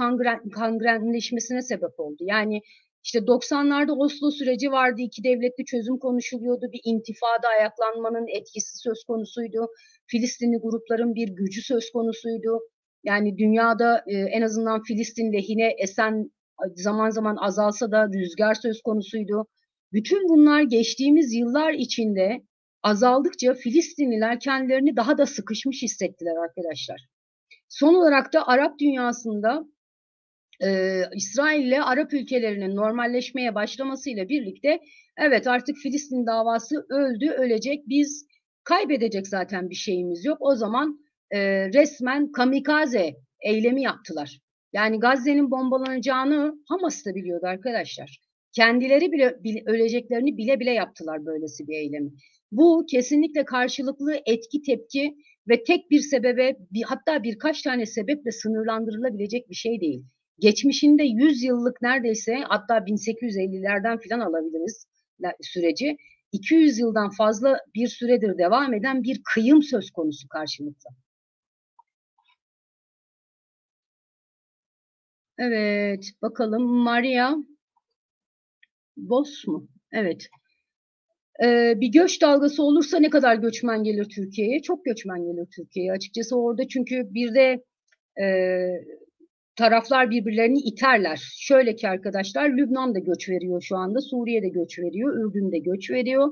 [SPEAKER 1] kangrenleşmesine sebep oldu. Yani işte 90'larda Oslo süreci vardı, iki devletli çözüm konuşuluyordu, bir intifada ayaklanmanın etkisi söz konusuydu. Filistinli grupların bir gücü söz konusuydu. Yani dünyada en azından Filistin lehine esen, zaman zaman azalsa da rüzgar söz konusuydu. Bütün bunlar geçtiğimiz yıllar içinde azaldıkça Filistinliler kendilerini daha da sıkışmış hissettiler arkadaşlar. Son olarak da Arap dünyasında İsrail ile Arap ülkelerinin normalleşmeye başlamasıyla birlikte evet artık Filistin davası öldü, ölecek. Biz kaybedecek zaten bir şeyimiz yok. O zaman resmen kamikaze eylemi yaptılar. Yani Gazze'nin bombalanacağını Hamas da biliyordu arkadaşlar. Kendileri bile öleceklerini bile bile yaptılar böylesi bir eylemi. Bu kesinlikle karşılıklı etki tepki ve tek bir sebebe hatta birkaç tane sebeple sınırlandırılabilecek bir şey değil. Geçmişinde 100 yıllık neredeyse hatta 1850'lerden filan alabiliriz süreci. 200 yıldan fazla bir süredir devam eden bir kıyım söz konusu karşılıklı. Evet, bakalım Maria Boss mu? Evet. Bir göç dalgası olursa ne kadar göçmen gelir Türkiye'ye? Çok göçmen gelir Türkiye'ye. Açıkçası orada çünkü bir de e, taraflar birbirlerini iterler. Şöyle ki arkadaşlar Lübnan da göç veriyor şu anda, Suriye de göç veriyor, Ürdün de göç veriyor.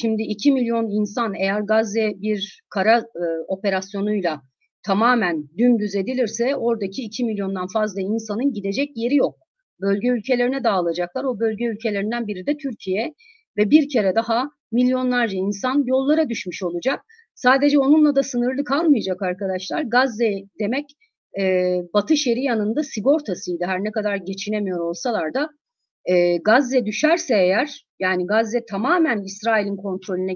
[SPEAKER 1] Şimdi 2 milyon insan eğer Gazze bir kara operasyonuyla tamamen dümdüz edilirse oradaki 2 milyondan fazla insanın gidecek yeri yok. Bölge ülkelerine dağılacaklar. O bölge ülkelerinden biri de Türkiye ve bir kere daha milyonlarca insan yollara düşmüş olacak. Sadece onunla da sınırlı kalmayacak arkadaşlar. Gazze demek Batı Şeria'nın da sigortasıydı. Her ne kadar geçinemiyor olsalar da Gazze düşerse eğer, yani Gazze tamamen İsrail'in kontrolüne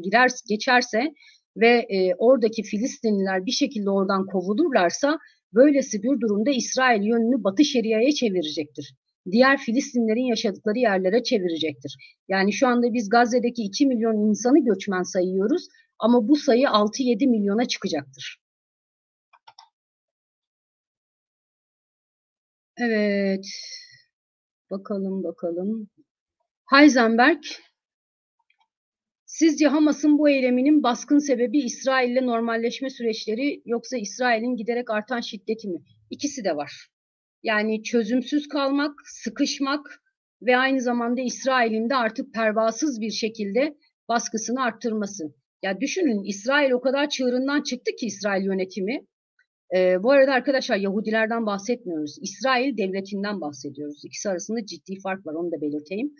[SPEAKER 1] geçerse ve oradaki Filistinliler bir şekilde oradan kovulurlarsa böylesi bir durumda İsrail yönünü Batı Şeria'ya çevirecektir. Diğer Filistinlerin yaşadıkları yerlere çevirecektir. Yani şu anda biz Gazze'deki 2 milyon insanı göçmen sayıyoruz ama bu sayı 6-7 milyona çıkacaktır. Evet. Bakalım. Heisenberg, sizce Hamas'ın bu eyleminin baskın sebebi İsrail'le normalleşme süreçleri yoksa İsrail'in giderek artan şiddeti mi? İkisi de var. Yani çözümsüz kalmak, sıkışmak ve aynı zamanda İsrail'in de artık pervasız bir şekilde baskısını arttırması. Ya düşünün İsrail o kadar çığırından çıktı ki İsrail yönetimi. Bu arada arkadaşlar Yahudilerden bahsetmiyoruz. İsrail devletinden bahsediyoruz. İkisi arasında ciddi fark var, onu da belirteyim.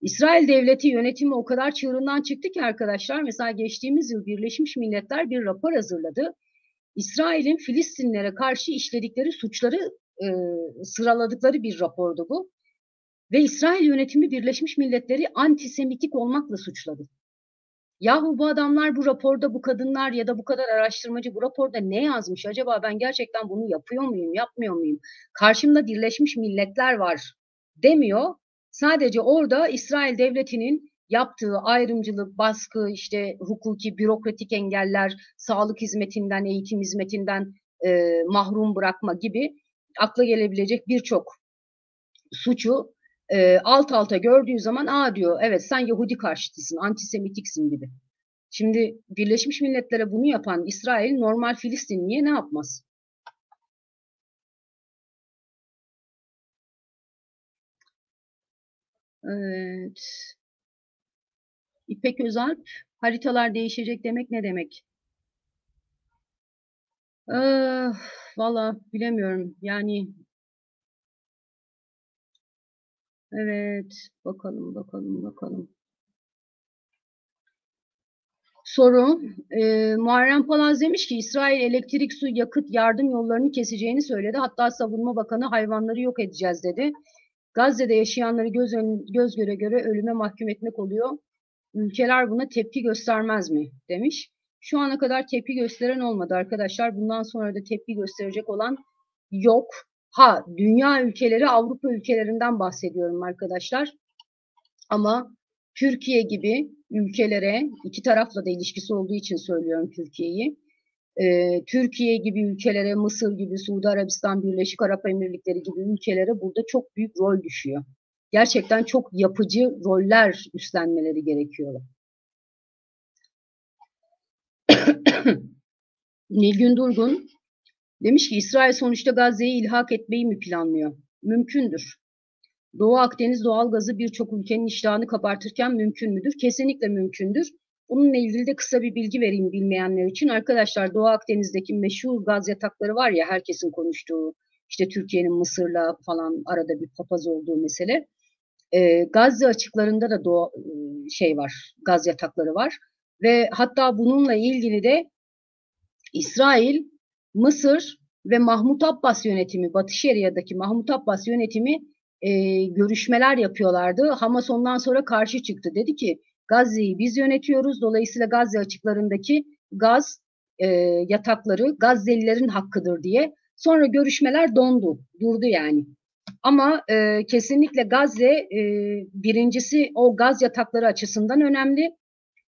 [SPEAKER 1] İsrail devleti yönetimi o kadar çığırından çıktı ki arkadaşlar, mesela geçtiğimiz yıl Birleşmiş Milletler bir rapor hazırladı. İsrail'in Filistinlere karşı işledikleri suçları sıraladıkları bir rapordu bu. Ve İsrail yönetimi Birleşmiş Milletleri antisemitik olmakla suçladı. Yahu bu adamlar bu raporda, bu kadınlar ya da bu kadar araştırmacı bu raporda ne yazmış? Acaba ben gerçekten bunu yapıyor muyum, yapmıyor muyum? Karşımda Birleşmiş Milletler var demiyor. Sadece orada İsrail devletinin yaptığı ayrımcılık, baskı, işte hukuki, bürokratik engeller, sağlık hizmetinden, eğitim hizmetinden mahrum bırakma gibi akla gelebilecek birçok suçu alt alta gördüğü zaman diyor evet sen Yahudi karşıtısın, antisemitiksin gibi. Şimdi Birleşmiş Milletler'e bunu yapan İsrail normal Filistinli'ye ne yapmaz? Evet. İpek Özalp, haritalar değişecek demek ne demek? Ee, Valla bilemiyorum. Yani evet bakalım. Soru. Muharrem Palaz demiş ki İsrail elektrik, su, yakıt, yardım yollarını keseceğini söyledi. Hatta Savunma Bakanı hayvanları yok edeceğiz dedi. Gazze'de yaşayanları göz göre göre ölüme mahkum etmek oluyor. Ülkeler buna tepki göstermez mi demiş. Şu ana kadar tepki gösteren olmadı arkadaşlar. Bundan sonra da tepki gösterecek olan yok. Dünya ülkeleri, Avrupa ülkelerinden bahsediyorum arkadaşlar. Ama Türkiye gibi ülkelere, iki tarafla da ilişkisi olduğu için söylüyorum Türkiye'yi. Türkiye gibi ülkelere, Mısır gibi, Suudi Arabistan, Birleşik Arap Emirlikleri gibi ülkelere burada çok büyük rol düşüyor. Gerçekten çok yapıcı roller üstlenmeleri gerekiyor. Nilgün Durgun demiş ki İsrail sonuçta Gazze'yi ilhak etmeyi mi planlıyor? Mümkündür. Doğu Akdeniz doğalgazı birçok ülkenin iştahını kabartırken mümkün müdür? Kesinlikle mümkündür. Bununla ilgili de kısa bir bilgi vereyim bilmeyenler için. Arkadaşlar Doğu Akdeniz'deki meşhur gaz yatakları var ya herkesin konuştuğu. İşte Türkiye'nin Mısır'la falan arada bir papaz olduğu mesele. Gazze açıklarında da şey var, gaz yatakları var. Ve hatta bununla ilgili de İsrail, Mısır ve Mahmut Abbas yönetimi, Batı Şeria'daki Mahmut Abbas yönetimi görüşmeler yapıyorlardı. Hamas ondan sonra karşı çıktı. Dedi ki Gazze'yi biz yönetiyoruz. Dolayısıyla Gazze açıklarındaki gaz yatakları Gazze'lilerin hakkıdır diye. Sonra görüşmeler durdu yani. Ama kesinlikle Gazze birincisi o gaz yatakları açısından önemli.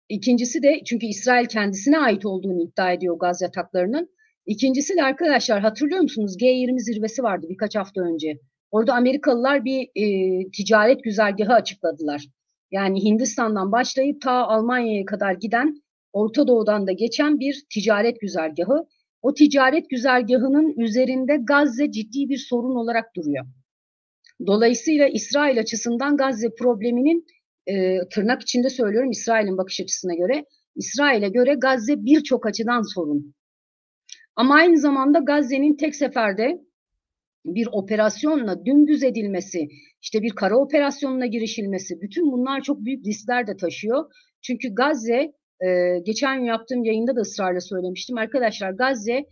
[SPEAKER 1] İkincisi de çünkü İsrail kendisine ait olduğunu iddia ediyor gaz yataklarının. İkincisi de arkadaşlar hatırlıyor musunuz? G20 zirvesi vardı birkaç hafta önce. Orada Amerikalılar bir ticaret güzergahı açıkladılar. Yani Hindistan'dan başlayıp ta Almanya'ya kadar giden, Orta Doğu'dan da geçen bir ticaret güzergahı. O ticaret güzergahının üzerinde Gazze ciddi bir sorun olarak duruyor. Dolayısıyla İsrail açısından Gazze probleminin tırnak içinde söylüyorum İsrail'in bakış açısına göre, İsrail'e göre Gazze birçok açıdan sorun. Ama aynı zamanda Gazze'nin tek seferde bir operasyonla dümdüz edilmesi, işte bir kara operasyonuna girişilmesi, bütün bunlar çok büyük riskler de taşıyor. Çünkü Gazze, geçen gün yaptığım yayında da ısrarla söylemiştim. Arkadaşlar Gazze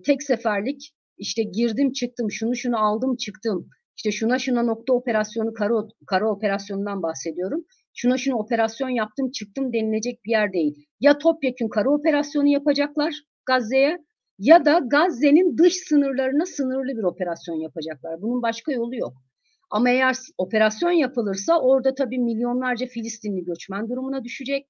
[SPEAKER 1] tek seferlik işte girdim çıktım, şunu aldım çıktım, işte şuna nokta operasyonu, kara operasyonundan bahsediyorum. Şuna operasyon yaptım çıktım denilecek bir yer değil. Ya topyekün kara operasyonu yapacaklar Gazze'ye, ya da Gazze'nin dış sınırlarına sınırlı bir operasyon yapacaklar. Bunun başka yolu yok. Ama eğer operasyon yapılırsa orada tabii milyonlarca Filistinli göçmen durumuna düşecek.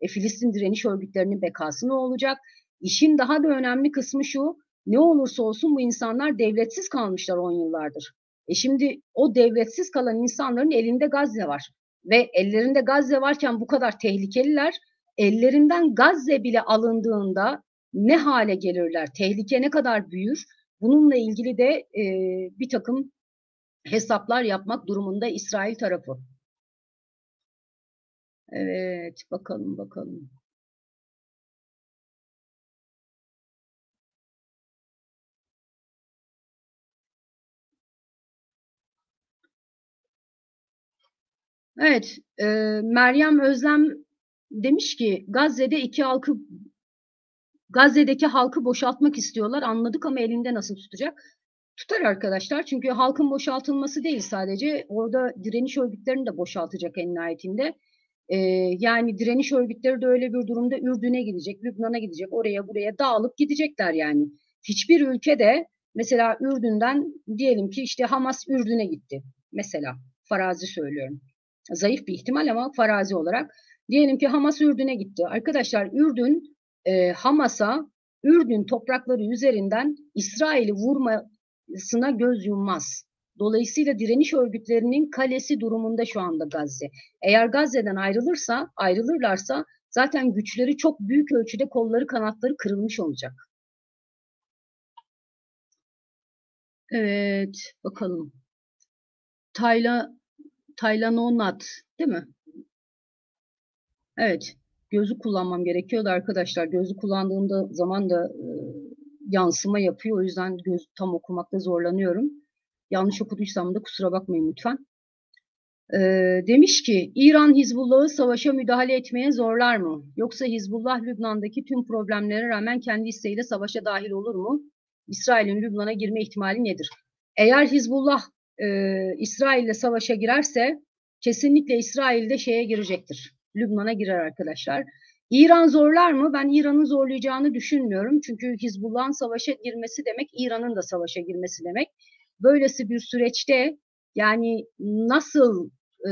[SPEAKER 1] Filistin direniş örgütlerinin bekası ne olacak? İşin daha da önemli kısmı şu, ne olursa olsun bu insanlar devletsiz kalmışlar 10 yıllardır. Şimdi o devletsiz kalan insanların elinde Gazze var. Ve ellerinde Gazze varken bu kadar tehlikeliler, ellerinden Gazze bile alındığında ne hale gelirler, tehlike ne kadar büyür? Bununla ilgili de bir takım hesaplar yapmak durumunda İsrail tarafı. Evet, bakalım. Evet, Meryem Özlem demiş ki Gazze'deki halkı boşaltmak istiyorlar. Anladık ama elinde nasıl tutacak? Tutar arkadaşlar. Çünkü halkın boşaltılması değil sadece. Orada direniş örgütlerini de boşaltacak en nihayetinde. Ee, Yani direniş örgütleri de öyle bir durumda Ürdün'e gidecek, Lübnan'a gidecek, oraya buraya dağılıp gidecekler yani. Hiçbir ülkede mesela Ürdün'den diyelim ki işte Hamas Ürdün'e gitti. Mesela farazi söylüyorum. Zayıf bir ihtimal ama farazi olarak. Diyelim ki Hamas Ürdün'e gitti. Arkadaşlar Hamas'a Ürdün toprakları üzerinden İsrail'i vurmasına göz yummaz. Dolayısıyla direniş örgütlerinin kalesi durumunda şu anda Gazze. Eğer Gazze'den ayrılırlarsa zaten güçleri çok büyük ölçüde kolları kanatları kırılmış olacak. Evet, bakalım. Tayla Taylanonat, değil mi? Evet, gözü kullanmam gerekiyordu arkadaşlar. Gözü kullandığımda zaman da yansıma yapıyor. O yüzden göz tam okumakta zorlanıyorum. Yanlış okuduysam da kusura bakmayın lütfen. Demiş ki İran Hizbullah'ı savaşa müdahale etmeye zorlar mı? Yoksa Hizbullah Lübnan'daki tüm problemlere rağmen kendi isteğiyle savaşa dahil olur mu? İsrail'in Lübnan'a girme ihtimali nedir? Eğer Hizbullah İsrail'le savaşa girerse kesinlikle İsrail de şeye girecektir. Lübnan'a girer arkadaşlar. İran zorlar mı? Ben İran'ın zorlayacağını düşünmüyorum. Çünkü Hizbullah'ın savaşa girmesi demek İran'ın da savaşa girmesi demek. Böylesi bir süreçte yani nasıl e,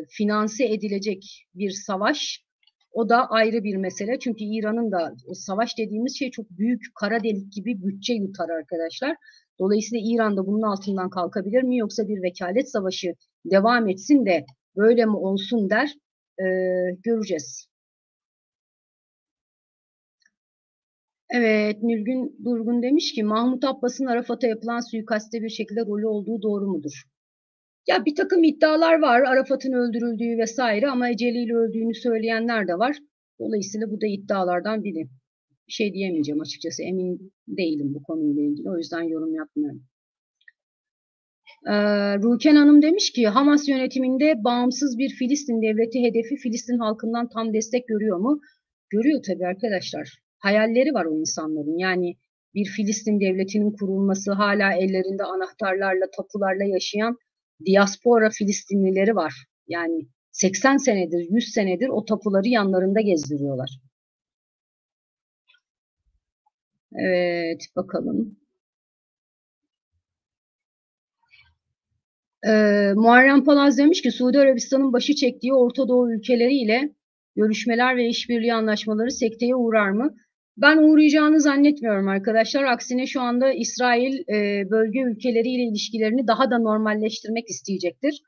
[SPEAKER 1] finanse edilecek bir savaş o da ayrı bir mesele. Çünkü İran'ın da savaş dediğimiz şey çok büyük kara delik gibi bütçe yutar arkadaşlar. Dolayısıyla İran da bunun altından kalkabilir mi yoksa bir vekalet savaşı devam etsin de böyle mi olsun der e, göreceğiz. Evet, Nilgün Durgun demiş ki Mahmut Abbas'ın Arafat'a yapılan suikaste bir şekilde rolü olduğu doğru mudur? Ya bir takım iddialar var. Arafat'ın öldürüldüğü vesaire ama eceliyle öldüğünü söyleyenler de var. Dolayısıyla bu da iddialardan biri. Bir şey diyemeyeceğim açıkçası. Emin değilim bu konuyla ilgili. O yüzden yorum yapmıyorum. Ruken Hanım demiş ki Hamas yönetiminde bağımsız bir Filistin devleti hedefi Filistin halkından tam destek görüyor mu? Görüyor tabii arkadaşlar. Hayalleri var o insanların. Yani bir Filistin devletinin kurulması, hala ellerinde anahtarlarla, tapularla yaşayan diaspora Filistinlileri var. Yani 80 senedir, 100 senedir o tapuları yanlarında gezdiriyorlar. Evet, bakalım. Muharrem Palaz demiş ki Suudi Arabistan'ın başı çektiği Orta Doğu ülkeleriyle görüşmeler ve işbirliği anlaşmaları sekteye uğrar mı? Ben uğrayacağını zannetmiyorum arkadaşlar. Aksine şu anda İsrail bölge ülkeleriyle ilişkilerini daha da normalleştirmek isteyecektir.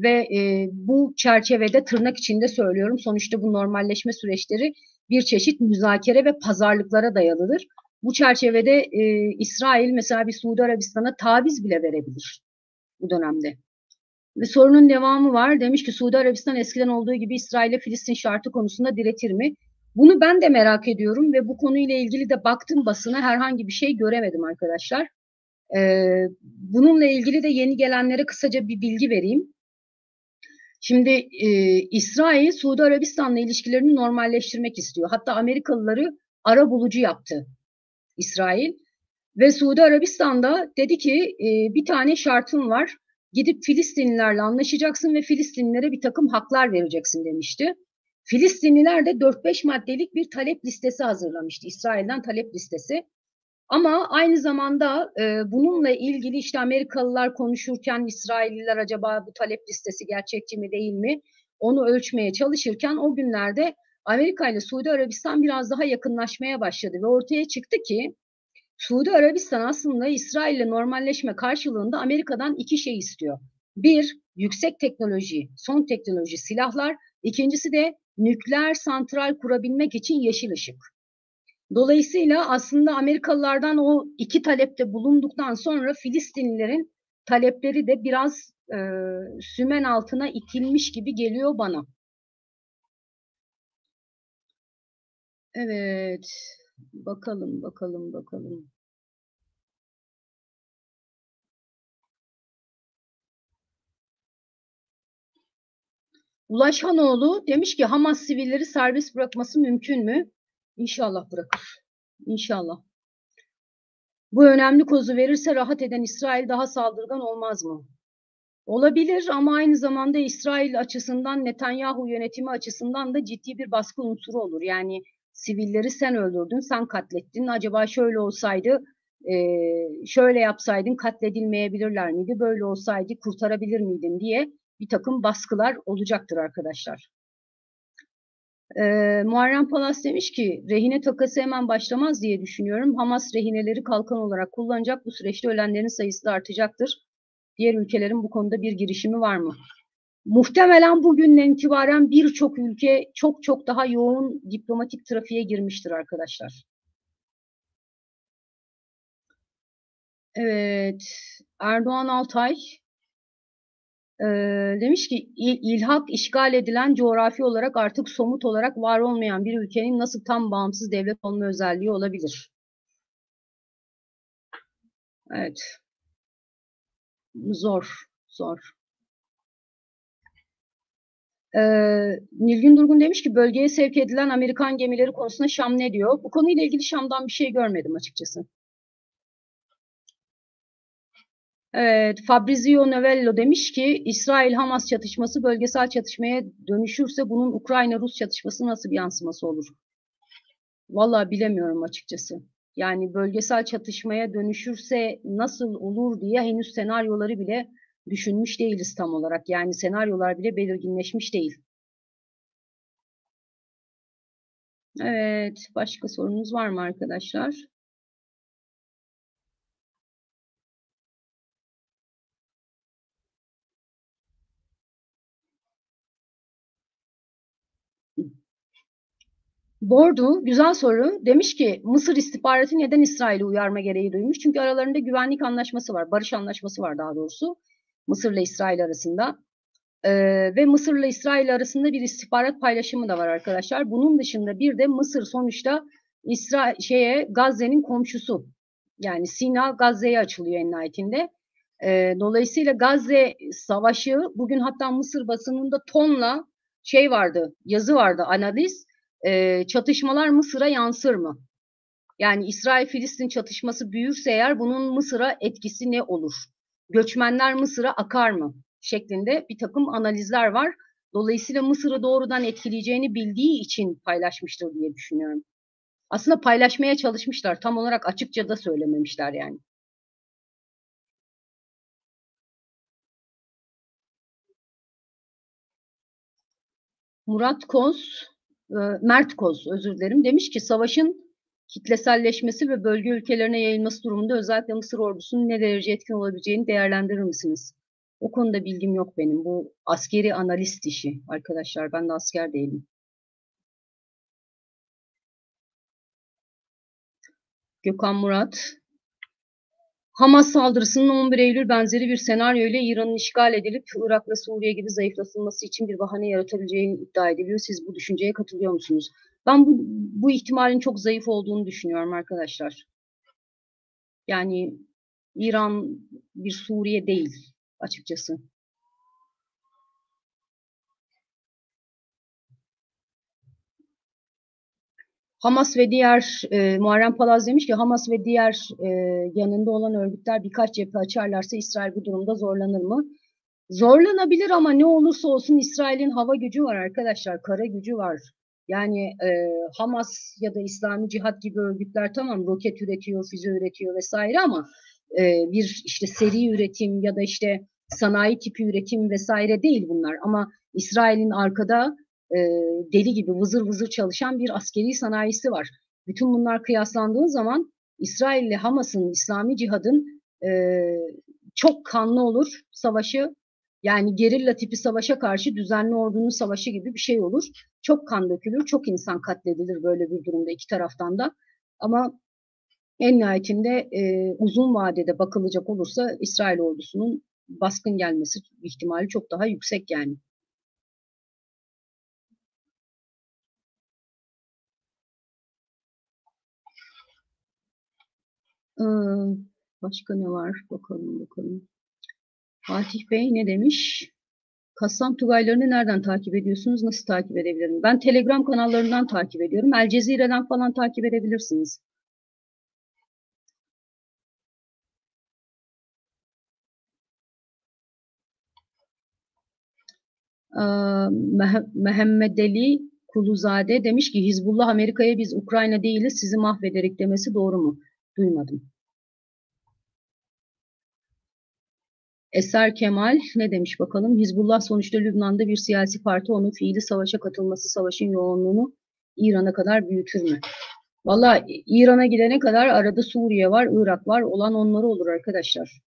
[SPEAKER 1] Ve bu çerçevede tırnak içinde söylüyorum. Sonuçta bu normalleşme süreçleri bir çeşit müzakere ve pazarlıklara dayalıdır. Bu çerçevede İsrail mesela bir Suudi Arabistan'a taviz bile verebilir bu dönemde. Ve sorunun devamı var. Demiş ki Suudi Arabistan eskiden olduğu gibi İsrail'e Filistin şartı konusunda diretir mi? Bunu ben de merak ediyorum ve bu konuyla ilgili de baktım basına, herhangi bir şey göremedim arkadaşlar. Bununla ilgili de yeni gelenlere kısaca bir bilgi vereyim. Şimdi İsrail Suudi Arabistan'la ilişkilerini normalleştirmek istiyor. Hatta Amerikalıları arabulucu yaptı İsrail. Ve Suudi Arabistan'da dedi ki bir tane şartım var. Gidip Filistinlilerle anlaşacaksın ve Filistinlilere bir takım haklar vereceksin demişti. Filistinliler de 4-5 maddelik bir talep listesi hazırlamıştı. İsrail'den talep listesi. Ama aynı zamanda bununla ilgili işte Amerikalılar konuşurken İsrailliler acaba bu talep listesi gerçekçi mi değil mi? Onu ölçmeye çalışırken o günlerde Amerika ile Suudi Arabistan biraz daha yakınlaşmaya başladı ve ortaya çıktı ki Suudi Arabistan aslında İsrail'le normalleşme karşılığında Amerika'dan iki şey istiyor. Bir, yüksek teknoloji, son teknoloji silahlar. İkincisi de nükleer santral kurabilmek için yeşil ışık. Dolayısıyla aslında Amerikalılardan o iki talepte bulunduktan sonra Filistinlilerin talepleri de biraz sümen altına itilmiş gibi geliyor bana. Evet, bakalım. Ulaş Hanoğlu demiş ki Hamas sivilleri serbest bırakması mümkün mü? İnşallah bırakır. İnşallah. Bu önemli kozu verirse rahat eden İsrail daha saldırgan olmaz mı? Olabilir ama aynı zamanda İsrail açısından, Netanyahu yönetimi açısından da ciddi bir baskı unsuru olur. Yani sivilleri sen öldürdün, sen katlettin. Acaba şöyle olsaydı, şöyle yapsaydın katledilmeyebilirler miydi? Böyle olsaydı kurtarabilir miydin diye bir takım baskılar olacaktır arkadaşlar. Muharrem Palas demiş ki rehine takası hemen başlamaz diye düşünüyorum. Hamas rehineleri kalkan olarak kullanacak. Bu süreçte ölenlerin sayısı da artacaktır. Diğer ülkelerin bu konuda bir girişimi var mı? Muhtemelen bugünden itibaren birçok ülke çok daha yoğun diplomatik trafiğe girmiştir arkadaşlar. Evet, Erdoğan Altay demiş ki ilhak işgal edilen coğrafi olarak artık somut olarak var olmayan bir ülkenin nasıl tam bağımsız devlet olma özelliği olabilir? Evet, zor. Nilgün Durgun demiş ki bölgeye sevk edilen Amerikan gemileri konusunda Şam ne diyor? Bu konuyla ilgili Şam'dan bir şey görmedim açıkçası. Evet, Fabrizio Novello demiş ki İsrail-Hamas çatışması bölgesel çatışmaya dönüşürse bunun Ukrayna-Rus çatışması nasıl bir yansıması olur? Vallahi bilemiyorum açıkçası. Yani bölgesel çatışmaya dönüşürse nasıl olur diye henüz senaryoları bile düşünmüş değiliz tam olarak. Yani senaryolar bile belirginleşmiş değil. Evet, başka sorunuz var mı arkadaşlar? Bordu, güzel soru. Demiş ki Mısır istihbaratı neden İsrail'i uyarma gereği duymuş? Çünkü aralarında güvenlik anlaşması var, barış anlaşması var daha doğrusu. Mısır'la İsrail arasında. Ve Mısır'la İsrail arasında bir istihbarat paylaşımı da var arkadaşlar. Bunun dışında bir de Mısır sonuçta Gazze'nin komşusu. Yani Sina Gazze'ye açılıyor en nihayetinde. Dolayısıyla Gazze Savaşı bugün hatta Mısır basınında tonla şey vardı, yazı vardı, analiz. Çatışmalar Mısır'a yansır mı? Yani İsrail-Filistin çatışması büyürse eğer bunun Mısır'a etkisi ne olur? Göçmenler Mısır'a akar mı? Şeklinde bir takım analizler var. Dolayısıyla Mısır'ı doğrudan etkileyeceğini bildiği için paylaşmıştır diye düşünüyorum. Aslında paylaşmaya çalışmışlar. Tam olarak açıkça da söylememişler yani. Murat Koz, Mert Koz özür dilerim demiş ki savaşın kitleselleşmesi ve bölge ülkelerine yayılması durumunda özellikle Mısır ordusunun ne derece etkin olabileceğini değerlendirir misiniz? O konuda bilgim yok benim. Bu askeri analist işi arkadaşlar. Ben de asker değilim. Gökhan Murat. Hamas saldırısının 11 Eylül benzeri bir senaryo ile İran'ın işgal edilip Irak ve Suriye gibi zayıflatılması için bir bahane yaratabileceğini iddia ediliyor. Siz bu düşünceye katılıyor musunuz? Ben bu ihtimalin çok zayıf olduğunu düşünüyorum arkadaşlar. Yani İran bir Suriye değil açıkçası. Hamas ve diğer Muharrem Palaz demiş ki Hamas ve diğer yanında olan örgütler birkaç cephe açarlarsa İsrail bu durumda zorlanır mı? Zorlanabilir ama ne olursa olsun İsrail'in hava gücü var arkadaşlar, kara gücü var. Yani Hamas ya da İslami Cihat gibi örgütler tamam roket üretiyor, füze üretiyor vesaire ama bir işte seri üretim ya da işte sanayi tipi üretim vesaire değil bunlar. Ama İsrail'in arkada e, deli gibi vızır vızır çalışan bir askeri sanayisi var. Bütün bunlar kıyaslandığı zaman İsrail ile Hamas'ın, İslami Cihad'ın çok kanlı olur savaşı. Yani gerilla tipi savaşa karşı düzenli ordunun savaşı gibi bir şey olur. Çok kan dökülür, çok insan katledilir böyle bir durumda iki taraftan da. Ama en nihayetinde uzun vadede bakılacak olursa İsrail ordusunun baskın gelmesi ihtimali çok daha yüksek yani. Ee, Başka ne var? Bakalım bakalım. Fatih Bey ne demiş? Kassam Tugaylarını nereden takip ediyorsunuz? Nasıl takip edebilirim? Ben Telegram kanallarından takip ediyorum. El Cezire'den falan takip edebilirsiniz. Mehmet Ali Kuluzade demiş ki Hizbullah Amerika'ya biz Ukrayna değiliz sizi mahvederek demesi doğru mu? Duymadım. Eser Kemal ne demiş bakalım? Hizbullah sonuçta Lübnan'da bir siyasi parti onun fiili savaşa katılması savaşın yoğunluğunu İran'a kadar büyütür mü? Valla İran'a gidene kadar arada Suriye var, Irak var. Olan onları olur arkadaşlar.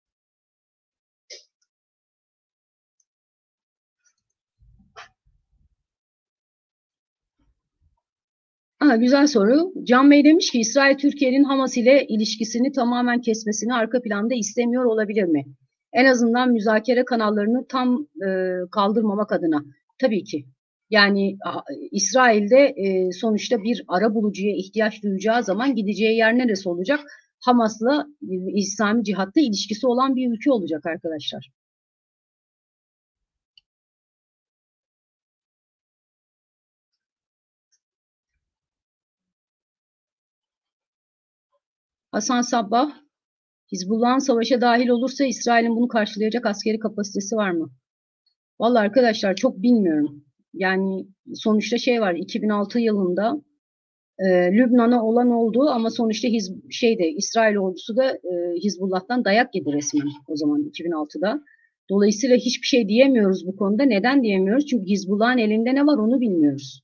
[SPEAKER 1] Güzel soru. Can Bey demiş ki İsrail Türkiye'nin Hamas ile ilişkisini tamamen kesmesini arka planda istemiyor olabilir mi? En azından müzakere kanallarını tam kaldırmamak adına. Tabii ki. Yani İsrail'de sonuçta bir ara bulucuya ihtiyaç duyacağı zaman gideceği yer neresi olacak? Hamas'la İslami Cihat'ta ilişkisi olan bir ülke olacak arkadaşlar. Hasan Sabbah, Hizbullah'ın savaşa dahil olursa İsrail'in bunu karşılayacak askeri kapasitesi var mı? Vallahi arkadaşlar çok bilmiyorum. Yani sonuçta şey var 2006 yılında Lübnan'a olan oldu ama sonuçta İsrail ordusu da Hizbullah'tan dayak yedi resmen o zaman 2006'da. Dolayısıyla hiçbir şey diyemiyoruz bu konuda. Neden diyemiyoruz? Çünkü Hizbullah'ın elinde ne var onu bilmiyoruz.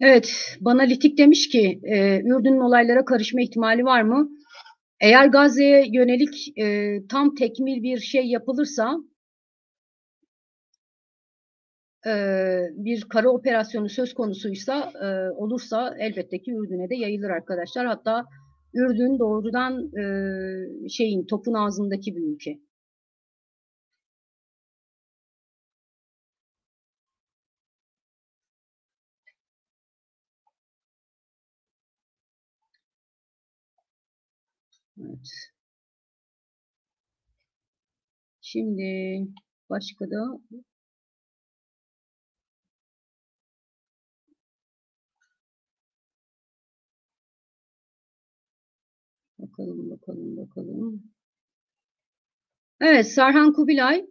[SPEAKER 1] Evet, bana Litik demiş ki Ürdün'ün olaylara karışma ihtimali var mı? Eğer Gazze'ye yönelik tam tekmil bir şey yapılırsa bir kara operasyonu söz konusuysa olursa elbette ki Ürdün'e de yayılır arkadaşlar. Hatta Ürdün doğrudan topun ağzındaki bir ülke. Evet. Şimdi başka da bakalım. Evet, Serhan Kubilay.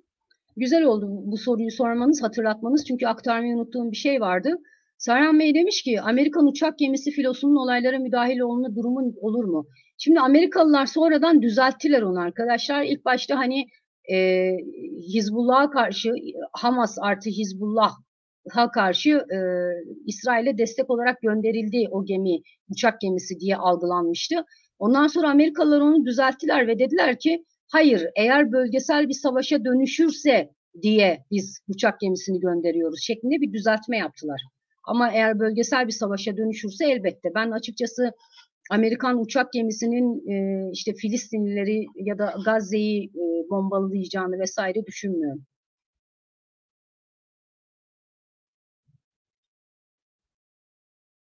[SPEAKER 1] Güzel oldu bu soruyu sormanız, hatırlatmanız. Çünkü aktarmayı unuttuğum bir şey vardı. Serhan Bey demiş ki Amerikan uçak gemisi filosunun olaylara müdahil olma durumu olur mu? Şimdi Amerikalılar sonradan düzelttiler onu arkadaşlar. İlk başta hani e, Hizbullah'a karşı, Hamas artı Hizbullah'a karşı İsrail'e destek olarak gönderildi o gemi, uçak gemisi diye algılanmıştı. Ondan sonra Amerikalılar onu düzelttiler ve dediler ki hayır, eğer bölgesel bir savaşa dönüşürse diye biz uçak gemisini gönderiyoruz şeklinde bir düzeltme yaptılar. Ama eğer bölgesel bir savaşa dönüşürse elbette. Ben açıkçası Amerikan uçak gemisinin işte Filistinlileri ya da Gazze'yi bombalayacağını vesaire düşünmüyorum.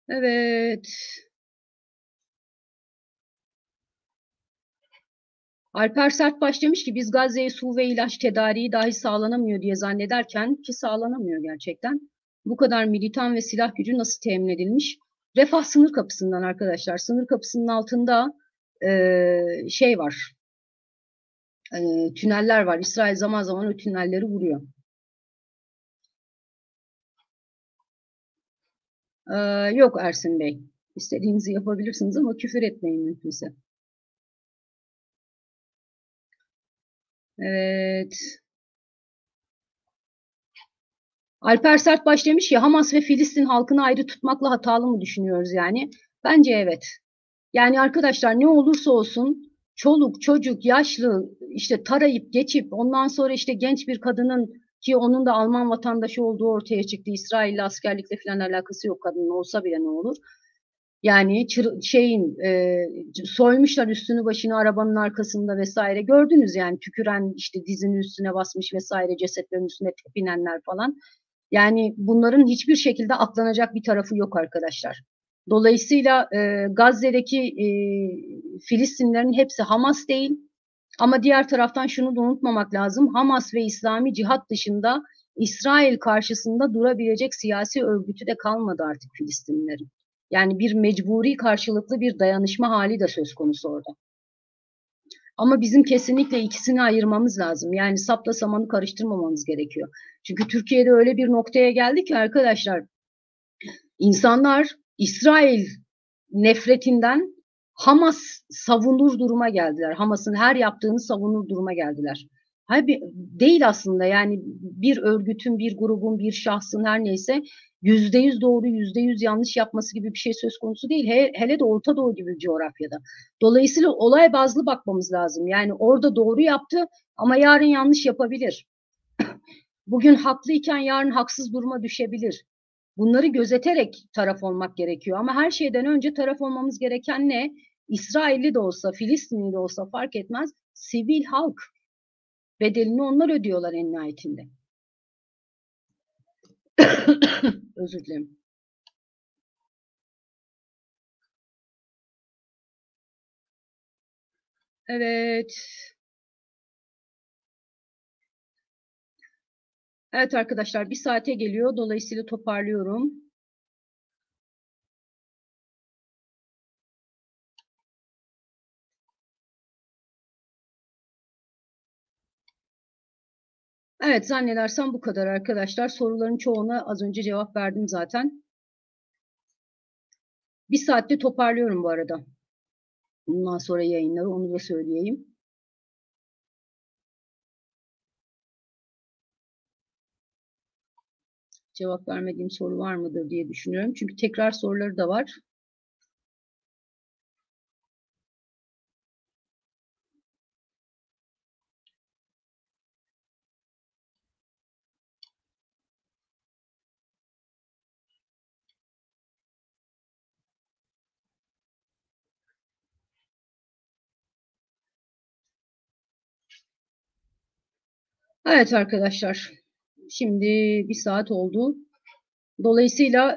[SPEAKER 1] Evet. Alper Sertbaş demiş ki biz Gazze'ye su ve ilaç tedariği dahi sağlanamıyor diye zannederken ki sağlanamıyor gerçekten. Bu kadar militan ve silah gücü nasıl temin edilmiş? Refah sınır kapısından arkadaşlar. Sınır kapısının altında şey var. Tüneller var. İsrail zaman zaman o tünelleri vuruyor. Yok Ersin Bey. İstediğinizi yapabilirsiniz ama küfür etmeyin mümkünse. Evet. Alper Sertbaş demiş ki Hamas ve Filistin halkını ayrı tutmakla hatalı mı düşünüyoruz yani? Bence evet. Yani arkadaşlar ne olursa olsun çoluk, çocuk, yaşlı işte tarayıp geçip ondan sonra işte genç bir kadının ki onun da Alman vatandaşı olduğu ortaya çıktı. İsrail'le askerlikle falan alakası yok kadının olsa bile ne olur. Yani soymuşlar üstünü başını arabanın arkasında vesaire. Gördünüz yani tüküren işte dizinin üstüne basmış vesaire cesetlerin üstüne tepinenler falan. Yani bunların hiçbir şekilde aklanacak bir tarafı yok arkadaşlar. Dolayısıyla Gazze'deki Filistinlerin hepsi Hamas değil. Ama diğer taraftan şunu da unutmamak lazım. Hamas ve İslami Cihat dışında İsrail karşısında durabilecek siyasi örgütü de kalmadı artık Filistinlilerin. Yani bir mecburi karşılıklı bir dayanışma hali de söz konusu orada. Ama bizim kesinlikle ikisini ayırmamız lazım. Yani sapla samanı karıştırmamamız gerekiyor. Çünkü Türkiye'de öyle bir noktaya geldi ki arkadaşlar, insanlar İsrail nefretinden Hamas savunur duruma geldiler. Hamas'ın her yaptığını savunur duruma geldiler. Hayır, değil aslında yani bir örgütün, bir grubun, bir şahsın her neyse %100 doğru, %100 yanlış yapması gibi bir şey söz konusu değil. Hele de Orta Doğu gibi bir coğrafyada. Dolayısıyla olay bazlı bakmamız lazım. Yani orada doğru yaptı ama yarın yanlış yapabilir. Bugün haklıyken yarın haksız duruma düşebilir. Bunları gözeterek taraf olmak gerekiyor. Ama her şeyden önce taraf olmamız gereken ne? İsrailli de olsa, Filistinli de olsa fark etmez. Sivil halk. Bedelini onlar ödüyorlar en nihayetinde. Özür dilerim. Evet. Evet arkadaşlar bir saate geliyor. Dolayısıyla toparlıyorum. Evet zannedersem bu kadar arkadaşlar. Soruların çoğuna az önce cevap verdim zaten. Bir saatte toparlıyorum bu arada. Bundan sonra yayınları onu da söyleyeyim. Cevap vermediğim soru var mıdır diye düşünüyorum. Çünkü tekrar soruları da var. Evet arkadaşlar. Şimdi bir saat oldu. Dolayısıyla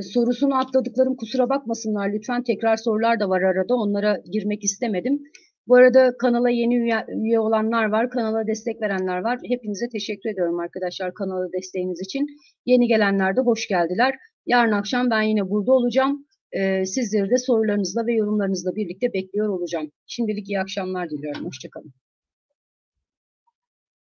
[SPEAKER 1] sorusunu atladıklarım kusura bakmasınlar lütfen. Tekrar sorular da var arada. Onlara girmek istemedim. Bu arada kanala yeni üye olanlar var, kanala destek verenler var. Hepinize teşekkür ediyorum arkadaşlar kanala desteğiniz için. Yeni gelenler de hoş geldiler. Yarın akşam ben yine burada olacağım. Sizleri de sorularınızla ve yorumlarınızla birlikte bekliyor olacağım. Şimdilik iyi akşamlar diliyorum. Hoşça kalın.